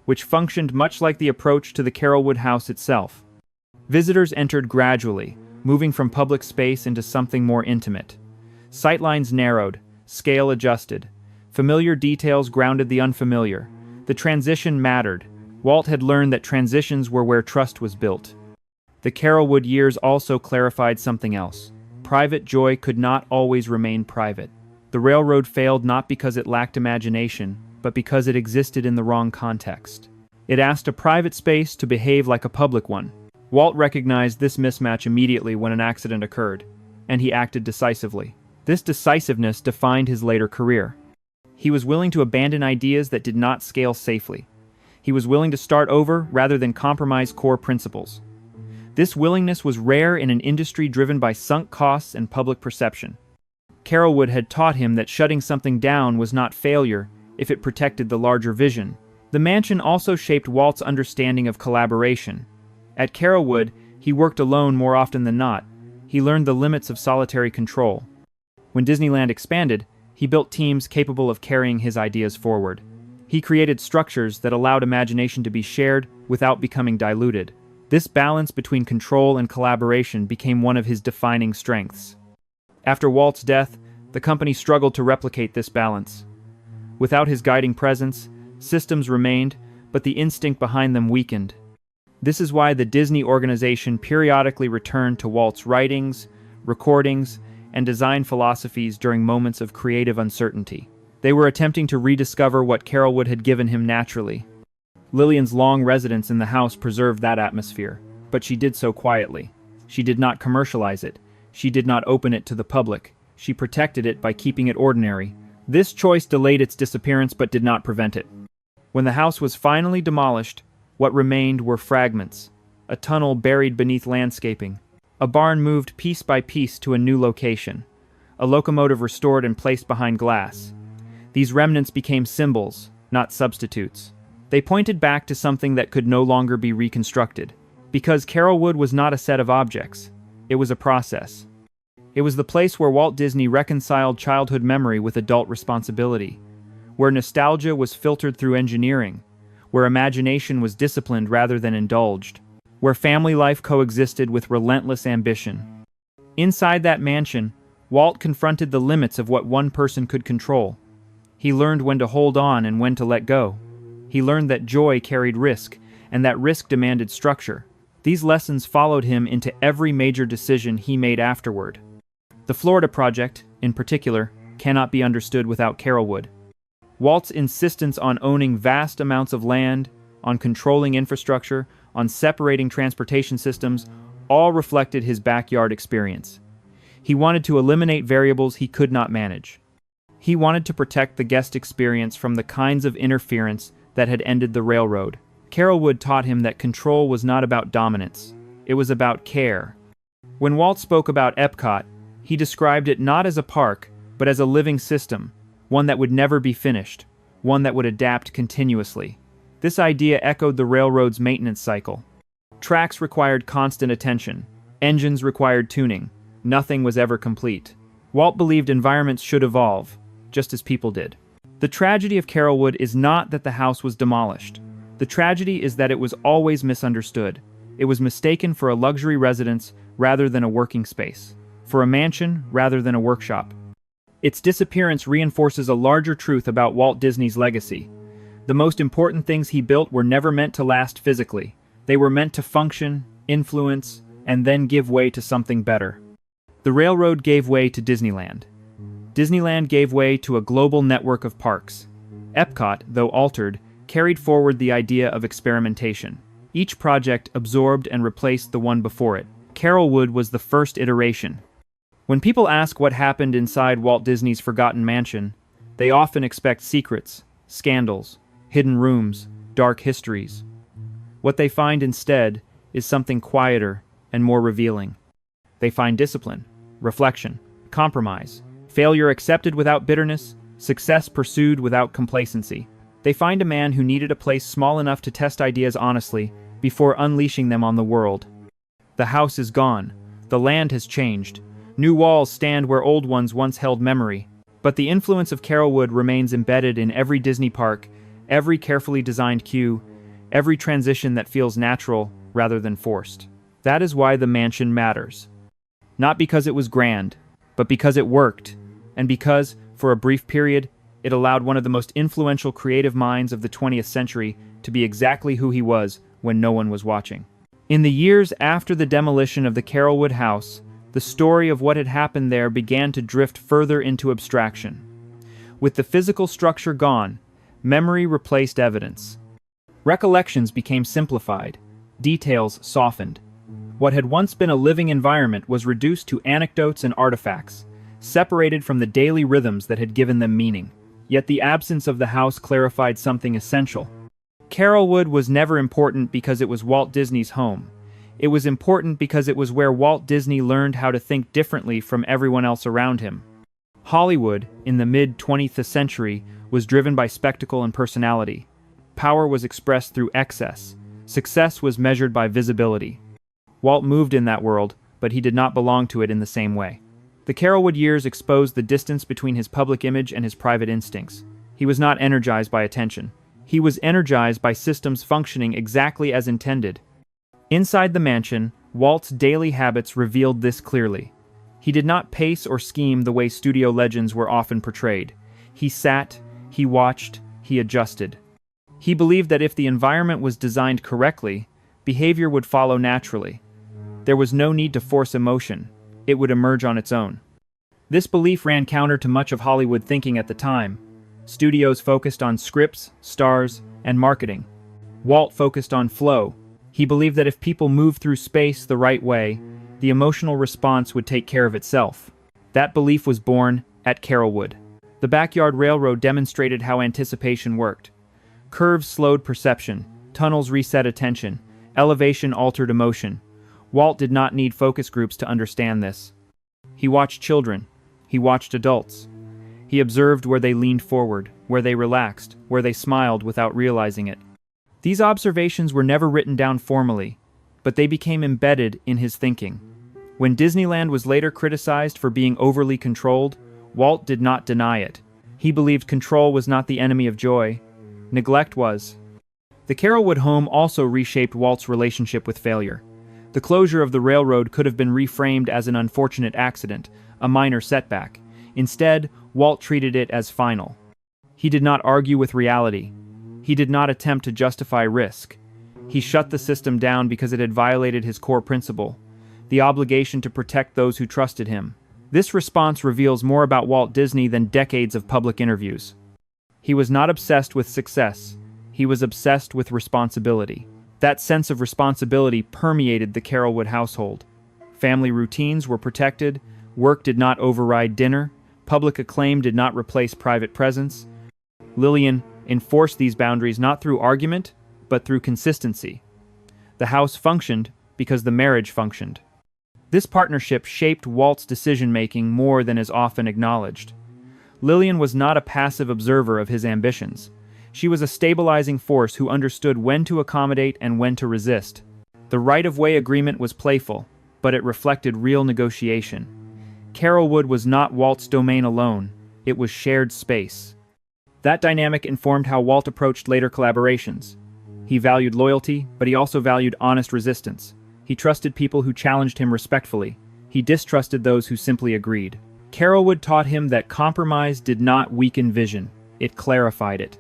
which functioned much like the approach to the Carolwood house itself. Visitors entered gradually, moving from public space into something more intimate. Sightlines narrowed, scale adjusted. Familiar details grounded the unfamiliar. The transition mattered. Walt had learned that transitions were where trust was built. The Carolwood years also clarified something else. Private joy could not always remain private. The railroad failed not because it lacked imagination, but because it existed in the wrong context. It asked a private space to behave like a public one. Walt recognized this mismatch immediately when an accident occurred, and he acted decisively. This decisiveness defined his later career. He was willing to abandon ideas that did not scale safely. He was willing to start over rather than compromise core principles. This willingness was rare in an industry driven by sunk costs and public perception. Carolwood had taught him that shutting something down was not failure if it protected the larger vision. The mansion also shaped Walt's understanding of collaboration. At Carolwood, he worked alone more often than not. He learned the limits of solitary control. When Disneyland expanded, he built teams capable of carrying his ideas forward. He created structures that allowed imagination to be shared without becoming diluted. This balance between control and collaboration became one of his defining strengths. After Walt's death, the company struggled to replicate this balance. Without his guiding presence, systems remained, but the instinct behind them weakened. This is why the Disney organization periodically returned to Walt's writings, recordings, and design philosophies during moments of creative uncertainty. They were attempting to rediscover what Carolwood had given him naturally. Lillian's long residence in the house preserved that atmosphere, but she did so quietly. She did not commercialize it. She did not open it to the public. She protected it by keeping it ordinary. This choice delayed its disappearance but did not prevent it. When the house was finally demolished, what remained were fragments, a tunnel buried beneath landscaping, a barn moved piece by piece to a new location, a locomotive restored and placed behind glass. These remnants became symbols, not substitutes. They pointed back to something that could no longer be reconstructed. Because Carolwood was not a set of objects, it was a process. It was the place where Walt Disney reconciled childhood memory with adult responsibility, where nostalgia was filtered through engineering, where imagination was disciplined rather than indulged, where family life coexisted with relentless ambition. Inside that mansion, Walt confronted the limits of what one person could control. He learned when to hold on and when to let go. He learned that joy carried risk, and that risk demanded structure. These lessons followed him into every major decision he made afterward. The Florida Project, in particular, cannot be understood without Carolwood. Walt's insistence on owning vast amounts of land, on controlling infrastructure, on separating transportation systems, all reflected his backyard experience. He wanted to eliminate variables he could not manage. He wanted to protect the guest experience from the kinds of interference that had ended the railroad. Carolwood taught him that control was not about dominance. It was about care. When Walt spoke about Epcot, he described it not as a park, but as a living system, one that would never be finished, one that would adapt continuously. This idea echoed the railroad's maintenance cycle. Tracks required constant attention. Engines required tuning. Nothing was ever complete. Walt believed environments should evolve, just as people did. The tragedy of Carolwood is not that the house was demolished. The tragedy is that it was always misunderstood. It was mistaken for a luxury residence rather than a working space, for a mansion rather than a workshop. Its disappearance reinforces a larger truth about Walt Disney's legacy. The most important things he built were never meant to last physically. They were meant to function, influence, and then give way to something better. The railroad gave way to Disneyland. Disneyland gave way to a global network of parks. Epcot, though altered, carried forward the idea of experimentation. Each project absorbed and replaced the one before it. Carolwood was the first iteration. When people ask what happened inside Walt Disney's forgotten mansion, they often expect secrets, scandals, hidden rooms, dark histories. What they find instead is something quieter and more revealing. They find discipline, reflection, compromise, failure accepted without bitterness, success pursued without complacency. They find a man who needed a place small enough to test ideas honestly before unleashing them on the world. The house is gone. The land has changed. New walls stand where old ones once held memory. But the influence of Carolwood remains embedded in every Disney park, every carefully designed queue, every transition that feels natural rather than forced. That is why the mansion matters. Not because it was grand, but because it worked, and because, for a brief period, it allowed one of the most influential creative minds of the 20th century to be exactly who he was when no one was watching. In the years after the demolition of the Carolwood house, the story of what had happened there began to drift further into abstraction. With the physical structure gone, memory replaced evidence. Recollections became simplified, details softened. What had once been a living environment was reduced to anecdotes and artifacts, separated from the daily rhythms that had given them meaning. Yet the absence of the house clarified something essential. Carolwood was never important because it was Walt Disney's home. It was important because it was where Walt Disney learned how to think differently from everyone else around him. Hollywood, in the mid-20th century, was driven by spectacle and personality. Power was expressed through excess. Success was measured by visibility. Walt moved in that world, but he did not belong to it in the same way. The Carolwood years exposed the distance between his public image and his private instincts. He was not energized by attention. He was energized by systems functioning exactly as intended. Inside the mansion, Walt's daily habits revealed this clearly. He did not pace or scheme the way studio legends were often portrayed. He sat, he watched, he adjusted. He believed that if the environment was designed correctly, behavior would follow naturally. There was no need to force emotion. It would emerge on its own. This belief ran counter to much of Hollywood thinking at the time. Studios focused on scripts, stars, and marketing. Walt focused on flow. He believed that if people moved through space the right way, the emotional response would take care of itself. That belief was born at Carolwood. The Backyard Railroad demonstrated how anticipation worked. Curves slowed perception, tunnels reset attention, elevation altered emotion. Walt did not need focus groups to understand this. He watched children. He watched adults. He observed where they leaned forward, where they relaxed, where they smiled without realizing it. These observations were never written down formally, but they became embedded in his thinking. When Disneyland was later criticized for being overly controlled, Walt did not deny it. He believed control was not the enemy of joy. Neglect was. The Carolwood home also reshaped Walt's relationship with failure. The closure of the railroad could have been reframed as an unfortunate accident, a minor setback. Instead, Walt treated it as final. He did not argue with reality. He did not attempt to justify risk. He shut the system down because it had violated his core principle, the obligation to protect those who trusted him. This response reveals more about Walt Disney than decades of public interviews. He was not obsessed with success. He was obsessed with responsibility. That sense of responsibility permeated the Carolwood household. Family routines were protected, work did not override dinner, public acclaim did not replace private presence. Lillian enforced these boundaries not through argument, but through consistency. The house functioned because the marriage functioned. This partnership shaped Walt's decision-making more than is often acknowledged. Lillian was not a passive observer of his ambitions. She was a stabilizing force who understood when to accommodate and when to resist. The right-of-way agreement was playful, but it reflected real negotiation. Carolwood was not Walt's domain alone, it was shared space. That dynamic informed how Walt approached later collaborations. He valued loyalty, but he also valued honest resistance. He trusted people who challenged him respectfully. He distrusted those who simply agreed. Carolwood taught him that compromise did not weaken vision, it clarified it.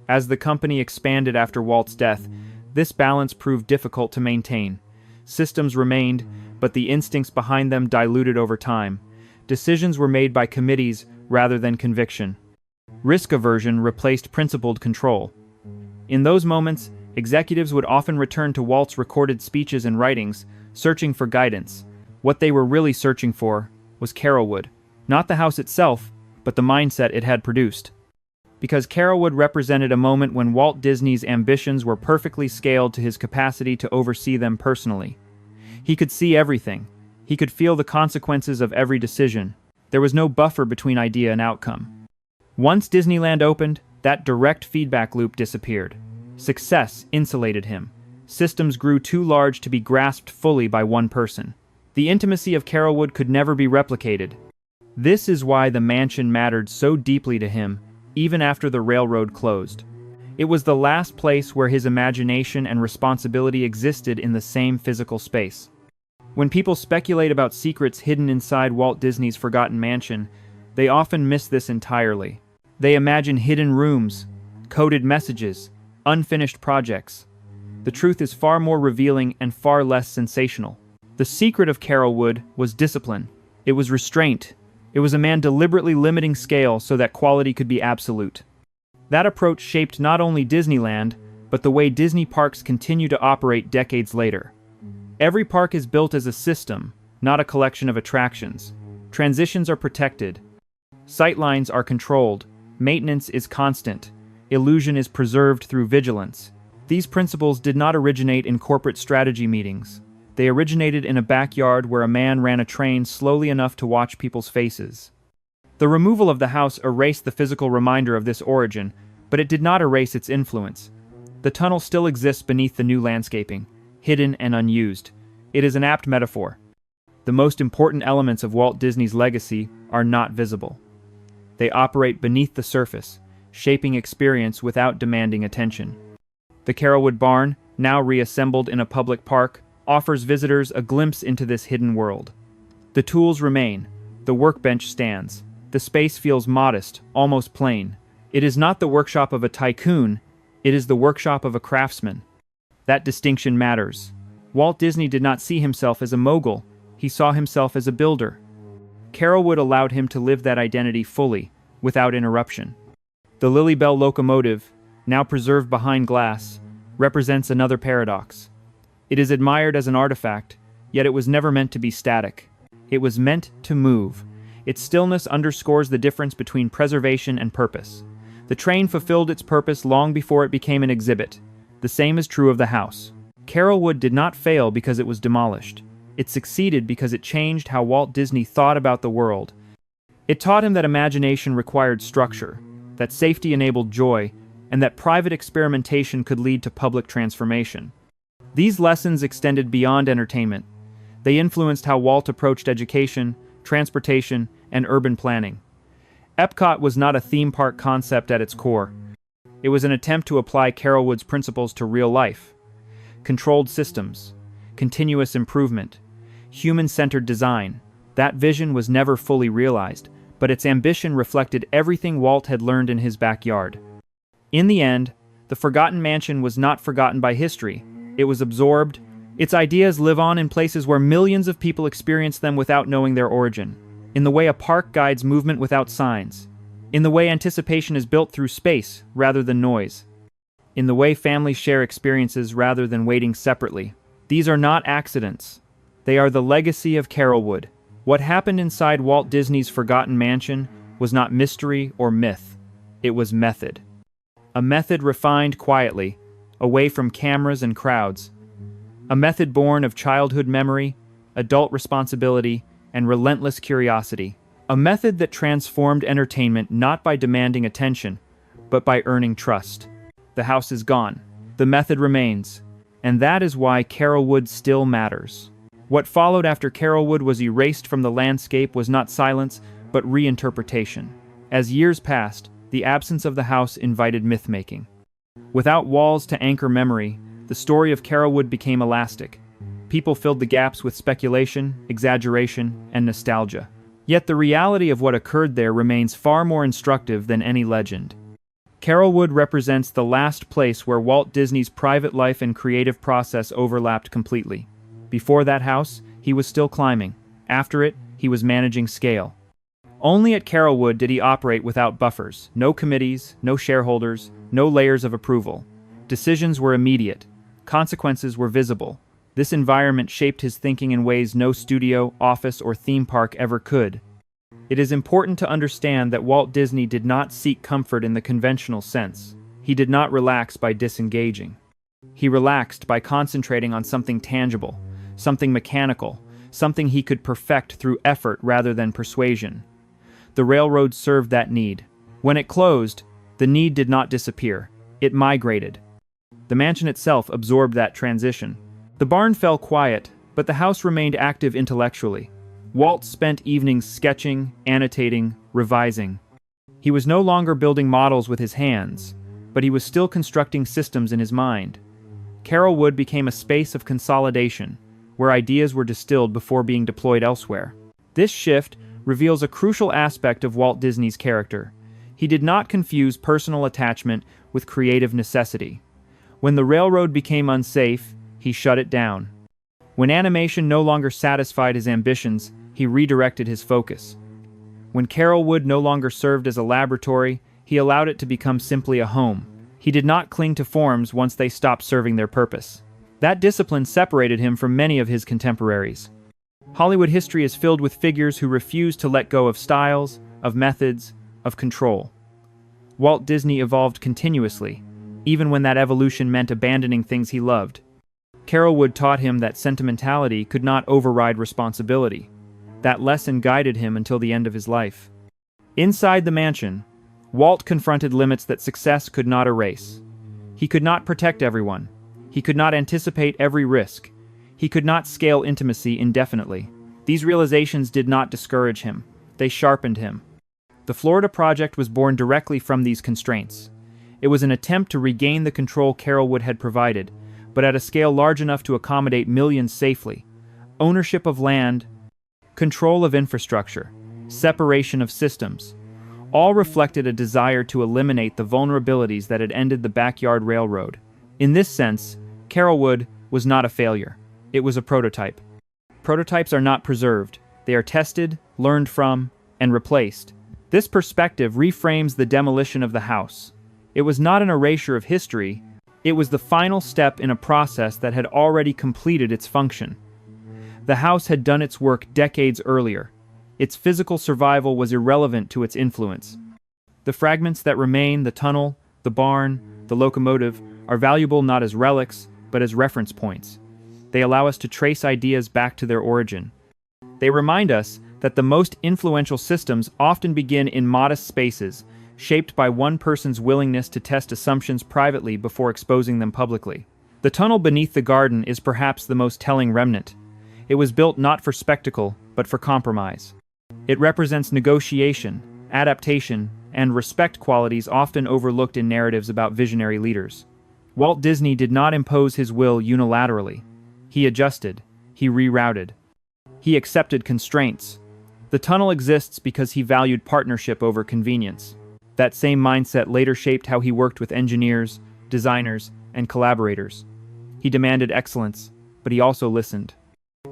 As the company expanded after Walt's death, this balance proved difficult to maintain. Systems remained, but the instincts behind them diluted over time. Decisions were made by committees rather than conviction. Risk aversion replaced principled control. In those moments, executives would often return to Walt's recorded speeches and writings, searching for guidance. What they were really searching for was Carolwood. Not the house itself, but the mindset it had produced. Because Carolwood represented a moment when Walt Disney's ambitions were perfectly scaled to his capacity to oversee them personally. He could see everything. He could feel the consequences of every decision. There was no buffer between idea and outcome. Once Disneyland opened, that direct feedback loop disappeared. Success insulated him. Systems grew too large to be grasped fully by one person. The intimacy of Carolwood could never be replicated. This is why the mansion mattered so deeply to him, even after the railroad closed. It was the last place where his imagination and responsibility existed in the same physical space. When people speculate about secrets hidden inside Walt Disney's forgotten mansion, they often miss this entirely. They imagine hidden rooms, coded messages, unfinished projects. The truth is far more revealing and far less sensational. The secret of Carolwood was discipline. It was restraint. It was a man deliberately limiting scale so that quality could be absolute. That approach shaped not only Disneyland, but the way Disney parks continue to operate decades later. Every park is built as a system, not a collection of attractions. Transitions are protected. Sightlines are controlled. Maintenance is constant. Illusion is preserved through vigilance. These principles did not originate in corporate strategy meetings. They originated in a backyard where a man ran a train slowly enough to watch people's faces. The removal of the house erased the physical reminder of this origin, but it did not erase its influence. The tunnel still exists beneath the new landscaping, hidden and unused. It is an apt metaphor. The most important elements of Walt Disney's legacy are not visible. They operate beneath the surface, shaping experience without demanding attention. The Carolwood Barn, now reassembled in a public park, offers visitors a glimpse into this hidden world. The tools remain. The workbench stands. The space feels modest, almost plain. It is not the workshop of a tycoon, it is the workshop of a craftsman. That distinction matters. Walt Disney did not see himself as a mogul, he saw himself as a builder. Carolwood allowed him to live that identity fully, without interruption. The Lily Bell locomotive, now preserved behind glass, represents another paradox. It is admired as an artifact, yet it was never meant to be static. It was meant to move. Its stillness underscores the difference between preservation and purpose. The train fulfilled its purpose long before it became an exhibit. The same is true of the house. Carolwood did not fail because it was demolished. It succeeded because it changed how Walt Disney thought about the world. It taught him that imagination required structure, that safety enabled joy, and that private experimentation could lead to public transformation. These lessons extended beyond entertainment. They influenced how Walt approached education, transportation, and urban planning. Epcot was not a theme park concept at its core. It was an attempt to apply Carolwood's principles to real life. Controlled systems, continuous improvement, human-centered design. That vision was never fully realized, but its ambition reflected everything Walt had learned in his backyard. In the end, the Forgotten Mansion was not forgotten by history. It was absorbed. Its ideas live on in places where millions of people experience them without knowing their origin. In the way a park guides movement without signs. In the way anticipation is built through space rather than noise. In the way families share experiences rather than waiting separately. These are not accidents. They are the legacy of Carolwood. What happened inside Walt Disney's Forgotten Mansion was not mystery or myth. It was method. A method refined quietly, away from cameras and crowds. A method born of childhood memory, adult responsibility, and relentless curiosity. A method that transformed entertainment not by demanding attention, but by earning trust. The house is gone. The method remains. And that is why Carolwood still matters. What followed after Carolwood was erased from the landscape was not silence, but reinterpretation. As years passed, the absence of the house invited myth-making. Without walls to anchor memory, the story of Carolwood became elastic. People filled the gaps with speculation, exaggeration, and nostalgia. Yet the reality of what occurred there remains far more instructive than any legend. Carolwood represents the last place where Walt Disney's private life and creative process overlapped completely. Before that house, he was still climbing. After it, he was managing scale. Only at Carolwood did he operate without buffers. No committees, no shareholders, no layers of approval. Decisions were immediate. Consequences were visible. This environment shaped his thinking in ways no studio, office, or theme park ever could. It is important to understand that Walt Disney did not seek comfort in the conventional sense. He did not relax by disengaging. He relaxed by concentrating on something tangible, something mechanical, something he could perfect through effort rather than persuasion. The railroad served that need. When it closed, the need did not disappear. It migrated. The mansion itself absorbed that transition. The barn fell quiet, but the house remained active intellectually. Walt spent evenings sketching, annotating, revising. He was no longer building models with his hands, but he was still constructing systems in his mind. Carolwood became a space of consolidation, where ideas were distilled before being deployed elsewhere. This shift reveals a crucial aspect of Walt Disney's character. He did not confuse personal attachment with creative necessity. When the railroad became unsafe, he shut it down. When animation no longer satisfied his ambitions, he redirected his focus. When Carolwood no longer served as a laboratory, he allowed it to become simply a home. He did not cling to forms once they stopped serving their purpose. That discipline separated him from many of his contemporaries. Hollywood history is filled with figures who refuse to let go of styles, of methods, of control. Walt Disney evolved continuously, even when that evolution meant abandoning things he loved. Carolwood taught him that sentimentality could not override responsibility. That lesson guided him until the end of his life. Inside the mansion, Walt confronted limits that success could not erase. He could not protect everyone. He could not anticipate every risk. He could not scale intimacy indefinitely. These realizations did not discourage him. They sharpened him. The Florida Project was born directly from these constraints. It was an attempt to regain the control Carolwood had provided, but at a scale large enough to accommodate millions safely. Ownership of land, control of infrastructure, separation of systems, all reflected a desire to eliminate the vulnerabilities that had ended the backyard railroad. In this sense, Carolwood was not a failure. It was a prototype. Prototypes are not preserved. They are tested, learned from, and replaced. This perspective reframes the demolition of the house. It was not an erasure of history. It was the final step in a process that had already completed its function. The house had done its work decades earlier. Its physical survival was irrelevant to its influence. The fragments that remain, the tunnel, the barn, the locomotive, are valuable not as relics, but as reference points. They allow us to trace ideas back to their origin. They remind us that the most influential systems often begin in modest spaces, shaped by one person's willingness to test assumptions privately before exposing them publicly. The tunnel beneath the garden is perhaps the most telling remnant. It was built not for spectacle, but for compromise. It represents negotiation, adaptation, and respect, qualities often overlooked in narratives about visionary leaders. Walt Disney did not impose his will unilaterally. He adjusted. He rerouted. He accepted constraints. The tunnel exists because he valued partnership over convenience. That same mindset later shaped how he worked with engineers, designers, and collaborators. He demanded excellence, but he also listened.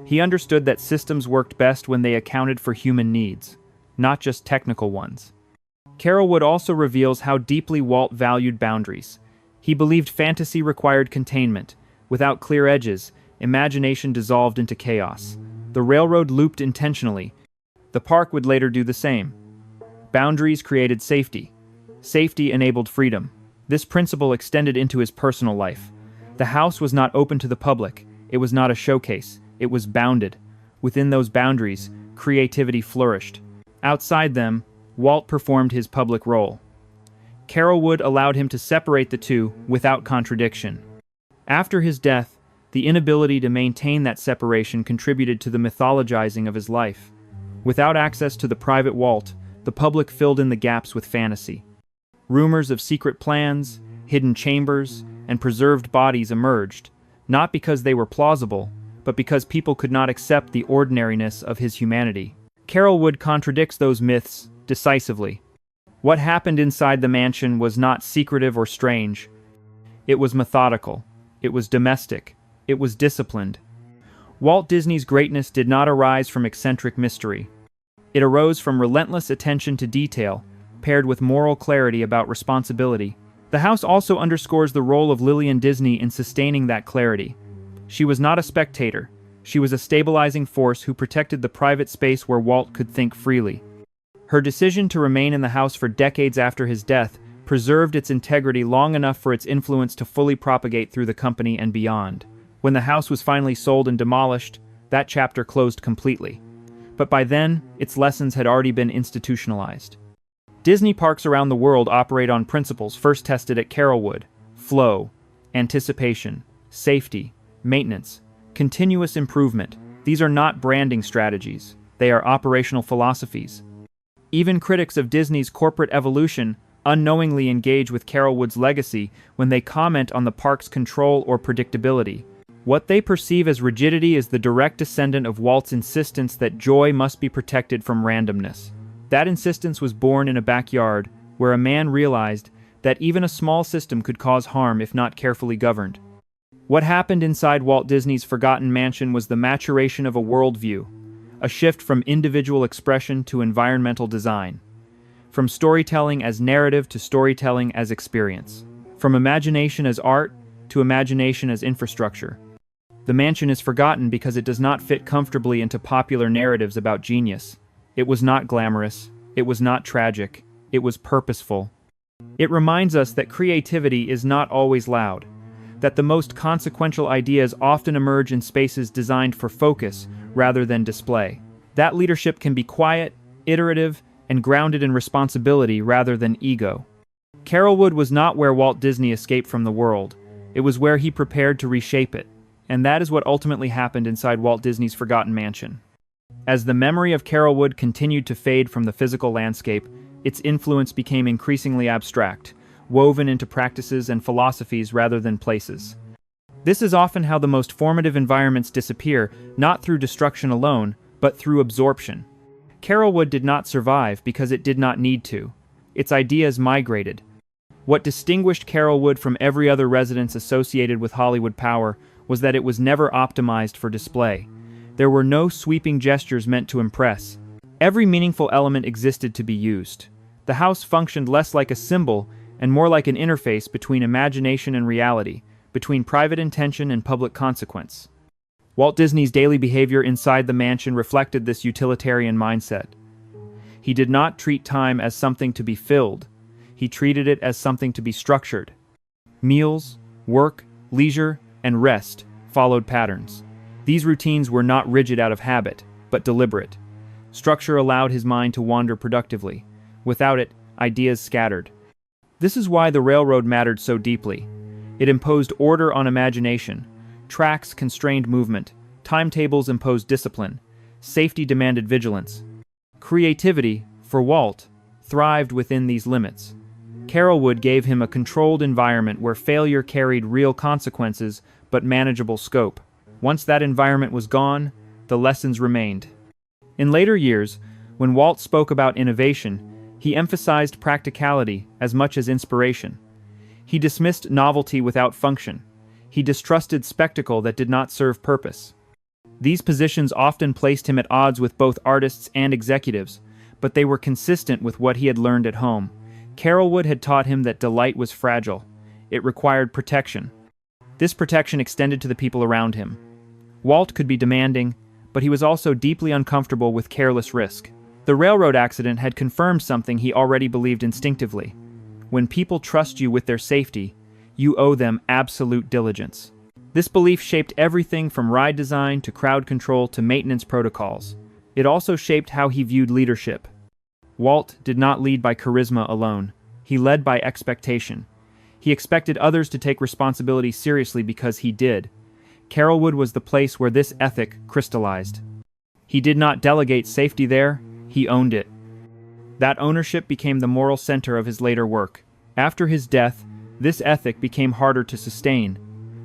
He understood that systems worked best when they accounted for human needs, not just technical ones. Carolwood also reveals how deeply Walt valued boundaries. He believed fantasy required containment. Without clear edges, imagination dissolved into chaos. The railroad looped intentionally. The park would later do the same. Boundaries created safety. Safety enabled freedom. This principle extended into his personal life. The house was not open to the public. It was not a showcase. It was bounded. Within those boundaries, creativity flourished. Outside them, Walt performed his public role. Carolwood allowed him to separate the two without contradiction. After his death, the inability to maintain that separation contributed to the mythologizing of his life. Without access to the private Walt, the public filled in the gaps with fantasy. Rumors of secret plans, hidden chambers, and preserved bodies emerged, not because they were plausible, but because people could not accept the ordinariness of his humanity. Carolwood contradicts those myths decisively. What happened inside the mansion was not secretive or strange. It was methodical. It was domestic. It was disciplined. Walt Disney's greatness did not arise from eccentric mystery. It arose from relentless attention to detail, paired with moral clarity about responsibility. The house also underscores the role of Lillian Disney in sustaining that clarity. She was not a spectator. She was a stabilizing force who protected the private space where Walt could think freely. Her decision to remain in the house for decades after his death preserved its integrity long enough for its influence to fully propagate through the company and beyond. When the house was finally sold and demolished, that chapter closed completely. But by then, its lessons had already been institutionalized. Disney parks around the world operate on principles first tested at Carolwood: flow, anticipation, safety, maintenance, continuous improvement. These are not branding strategies. They are operational philosophies. Even critics of Disney's corporate evolution unknowingly engage with Carolwood's legacy when they comment on the park's control or predictability. What they perceive as rigidity is the direct descendant of Walt's insistence that joy must be protected from randomness. That insistence was born in a backyard where a man realized that even a small system could cause harm if not carefully governed. What happened inside Walt Disney's forgotten mansion was the maturation of a worldview, a shift from individual expression to environmental design, from storytelling as narrative to storytelling as experience, from imagination as art to imagination as infrastructure. The mansion is forgotten because it does not fit comfortably into popular narratives about genius. It was not glamorous. It was not tragic. It was purposeful. It reminds us that creativity is not always loud, that the most consequential ideas often emerge in spaces designed for focus rather than display. That leadership can be quiet, iterative, and grounded in responsibility rather than ego. Carolwood was not where Walt Disney escaped from the world. It was where he prepared to reshape it. And that is what ultimately happened inside Walt Disney's forgotten mansion. As the memory of Carolwood continued to fade from the physical landscape, its influence became increasingly abstract, woven into practices and philosophies rather than places. This is often how the most formative environments disappear, not through destruction alone, but through absorption. Carolwood did not survive because it did not need to. Its ideas migrated. What distinguished Carolwood from every other residence associated with Hollywood power was that it was never optimized for display. There were no sweeping gestures meant to impress. Every meaningful element existed to be used. The house functioned less like a symbol and more like an interface between imagination and reality, between private intention and public consequence. Walt Disney's daily behavior inside the mansion reflected this utilitarian mindset. He did not treat time as something to be filled. He treated it as something to be structured. Meals, work, leisure, and rest followed patterns. These routines were not rigid out of habit, but deliberate. Structure allowed his mind to wander productively. Without it, ideas scattered. This is why the railroad mattered so deeply. It imposed order on imagination. Tracks constrained movement. Timetables imposed discipline. Safety demanded vigilance. Creativity, for Walt, thrived within these limits. Carolwood gave him a controlled environment where failure carried real consequences but manageable scope. Once that environment was gone, the lessons remained. In later years, when Walt spoke about innovation, he emphasized practicality as much as inspiration. He dismissed novelty without function. He distrusted spectacle that did not serve purpose. These positions often placed him at odds with both artists and executives, but they were consistent with what he had learned at home. Carolwood had taught him that delight was fragile. It required protection. This protection extended to the people around him. Walt could be demanding, but he was also deeply uncomfortable with careless risk. The railroad accident had confirmed something he already believed instinctively. When people trust you with their safety, you owe them absolute diligence. This belief shaped everything from ride design to crowd control to maintenance protocols. It also shaped how he viewed leadership. Walt did not lead by charisma alone. He led by expectation. He expected others to take responsibility seriously because he did. Carolwood was the place where this ethic crystallized. He did not delegate safety there, he owned it. That ownership became the moral center of his later work. After his death, this ethic became harder to sustain.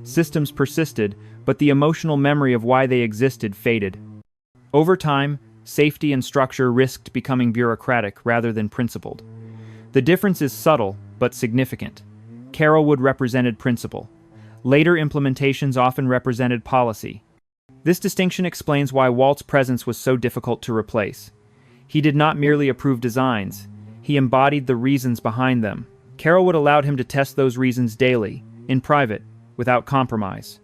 Systems persisted, but the emotional memory of why they existed faded. Over time, safety and structure risked becoming bureaucratic rather than principled. The difference is subtle, but significant. Carolwood represented principle. Later implementations often represented policy. This distinction explains why Walt's presence was so difficult to replace. He did not merely approve designs, he embodied the reasons behind them. Carolwood allowed him to test those reasons daily, in private, without compromise.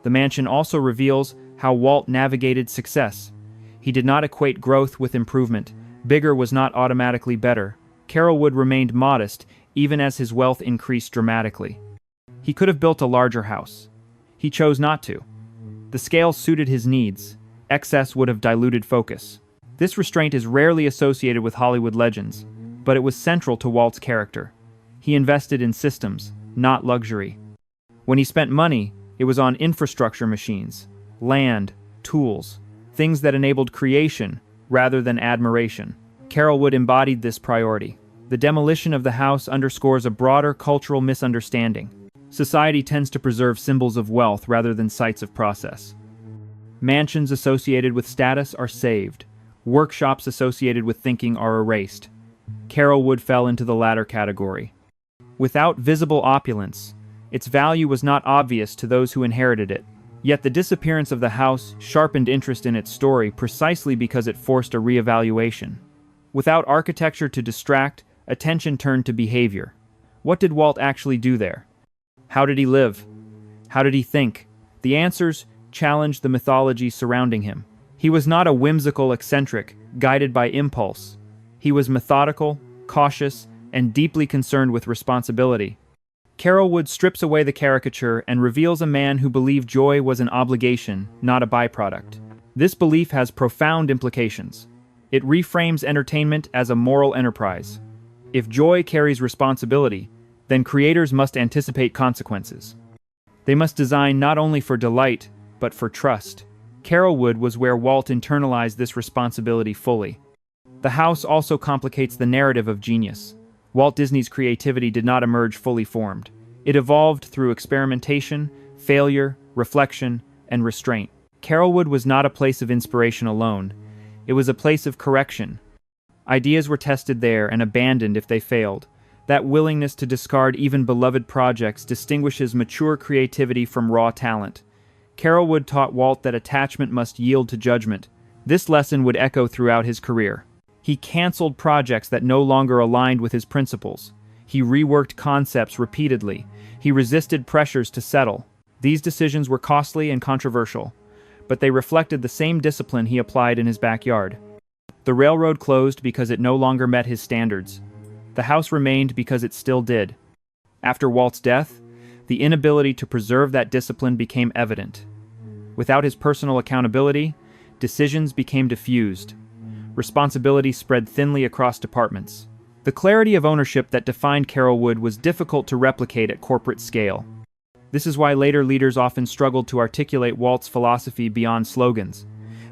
The mansion also reveals how Walt navigated success. He did not equate growth with improvement. Bigger was not automatically better. Carolwood remained modest, even as his wealth increased dramatically. He could have built a larger house. He chose not to. The scale suited his needs. Excess would have diluted focus. This restraint is rarely associated with Hollywood legends, but it was central to Walt's character. He invested in systems, not luxury. When he spent money, it was on infrastructure machines, land, tools, things that enabled creation rather than admiration. Carolwood embodied this priority. The demolition of the house underscores a broader cultural misunderstanding. Society tends to preserve symbols of wealth rather than sites of process. Mansions associated with status are saved. Workshops associated with thinking are erased. Carolwood fell into the latter category. Without visible opulence, its value was not obvious to those who inherited it. Yet the disappearance of the house sharpened interest in its story precisely because it forced a reevaluation. Without architecture to distract, attention turned to behavior. What did Walt actually do there? How did he live? How did he think? The answers challenged the mythology surrounding him. He was not a whimsical eccentric, guided by impulse. He was methodical, cautious, and deeply concerned with responsibility. Carolwood strips away the caricature and reveals a man who believed joy was an obligation, not a byproduct. This belief has profound implications. It reframes entertainment as a moral enterprise. If joy carries responsibility, then creators must anticipate consequences. They must design not only for delight, but for trust. Carolwood was where Walt internalized this responsibility fully. The house also complicates the narrative of genius. Walt Disney's creativity did not emerge fully formed. It evolved through experimentation, failure, reflection, and restraint. Carolwood was not a place of inspiration alone. It was a place of correction. Ideas were tested there and abandoned if they failed. That willingness to discard even beloved projects distinguishes mature creativity from raw talent. Carolwood taught Walt that attachment must yield to judgment. This lesson would echo throughout his career. He canceled projects that no longer aligned with his principles. He reworked concepts repeatedly. He resisted pressures to settle. These decisions were costly and controversial, but they reflected the same discipline he applied in his backyard. The railroad closed because it no longer met his standards. The house remained because it still did. After Walt's death, the inability to preserve that discipline became evident. Without his personal accountability, decisions became diffused. Responsibility spread thinly across departments. The clarity of ownership that defined Carolwood was difficult to replicate at corporate scale. This is why later leaders often struggled to articulate Walt's philosophy beyond slogans.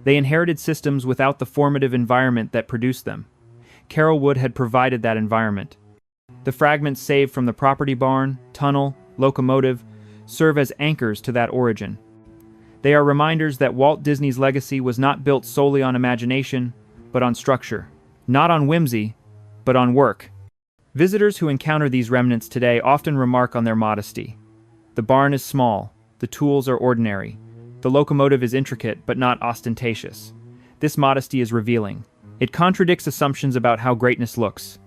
They inherited systems without the formative environment that produced them. Carolwood had provided that environment. The fragments saved from the property barn, tunnel, locomotive serve as anchors to that origin. They are reminders that Walt Disney's legacy was not built solely on imagination, but on structure. Not on whimsy, but on work. Visitors who encounter these remnants today often remark on their modesty. The barn is small, the tools are ordinary. The locomotive is intricate but not ostentatious. This modesty is revealing. It contradicts assumptions about how greatness looks.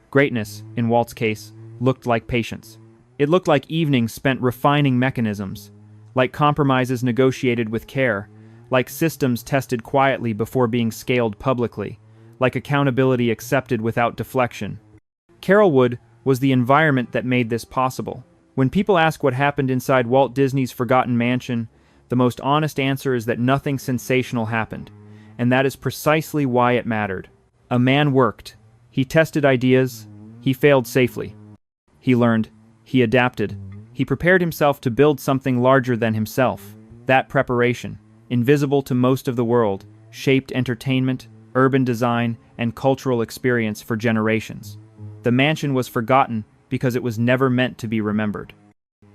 Greatness, in Walt's case, looked like patience. It looked like evenings spent refining mechanisms, like compromises negotiated with care, like systems tested quietly before being scaled publicly, like accountability accepted without deflection. Carolwood was the environment that made this possible. When people ask what happened inside Walt Disney's forgotten mansion, the most honest answer is that nothing sensational happened, and that is precisely why it mattered. A man worked. He tested ideas. He failed safely. He learned. He adapted. He prepared himself to build something larger than himself. That preparation, invisible to most of the world, shaped entertainment, urban design, and cultural experience for generations. The mansion was forgotten because it was never meant to be remembered.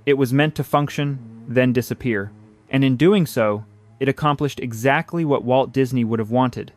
It was meant to function, then disappear. And in doing so, it accomplished exactly what Walt Disney would have wanted.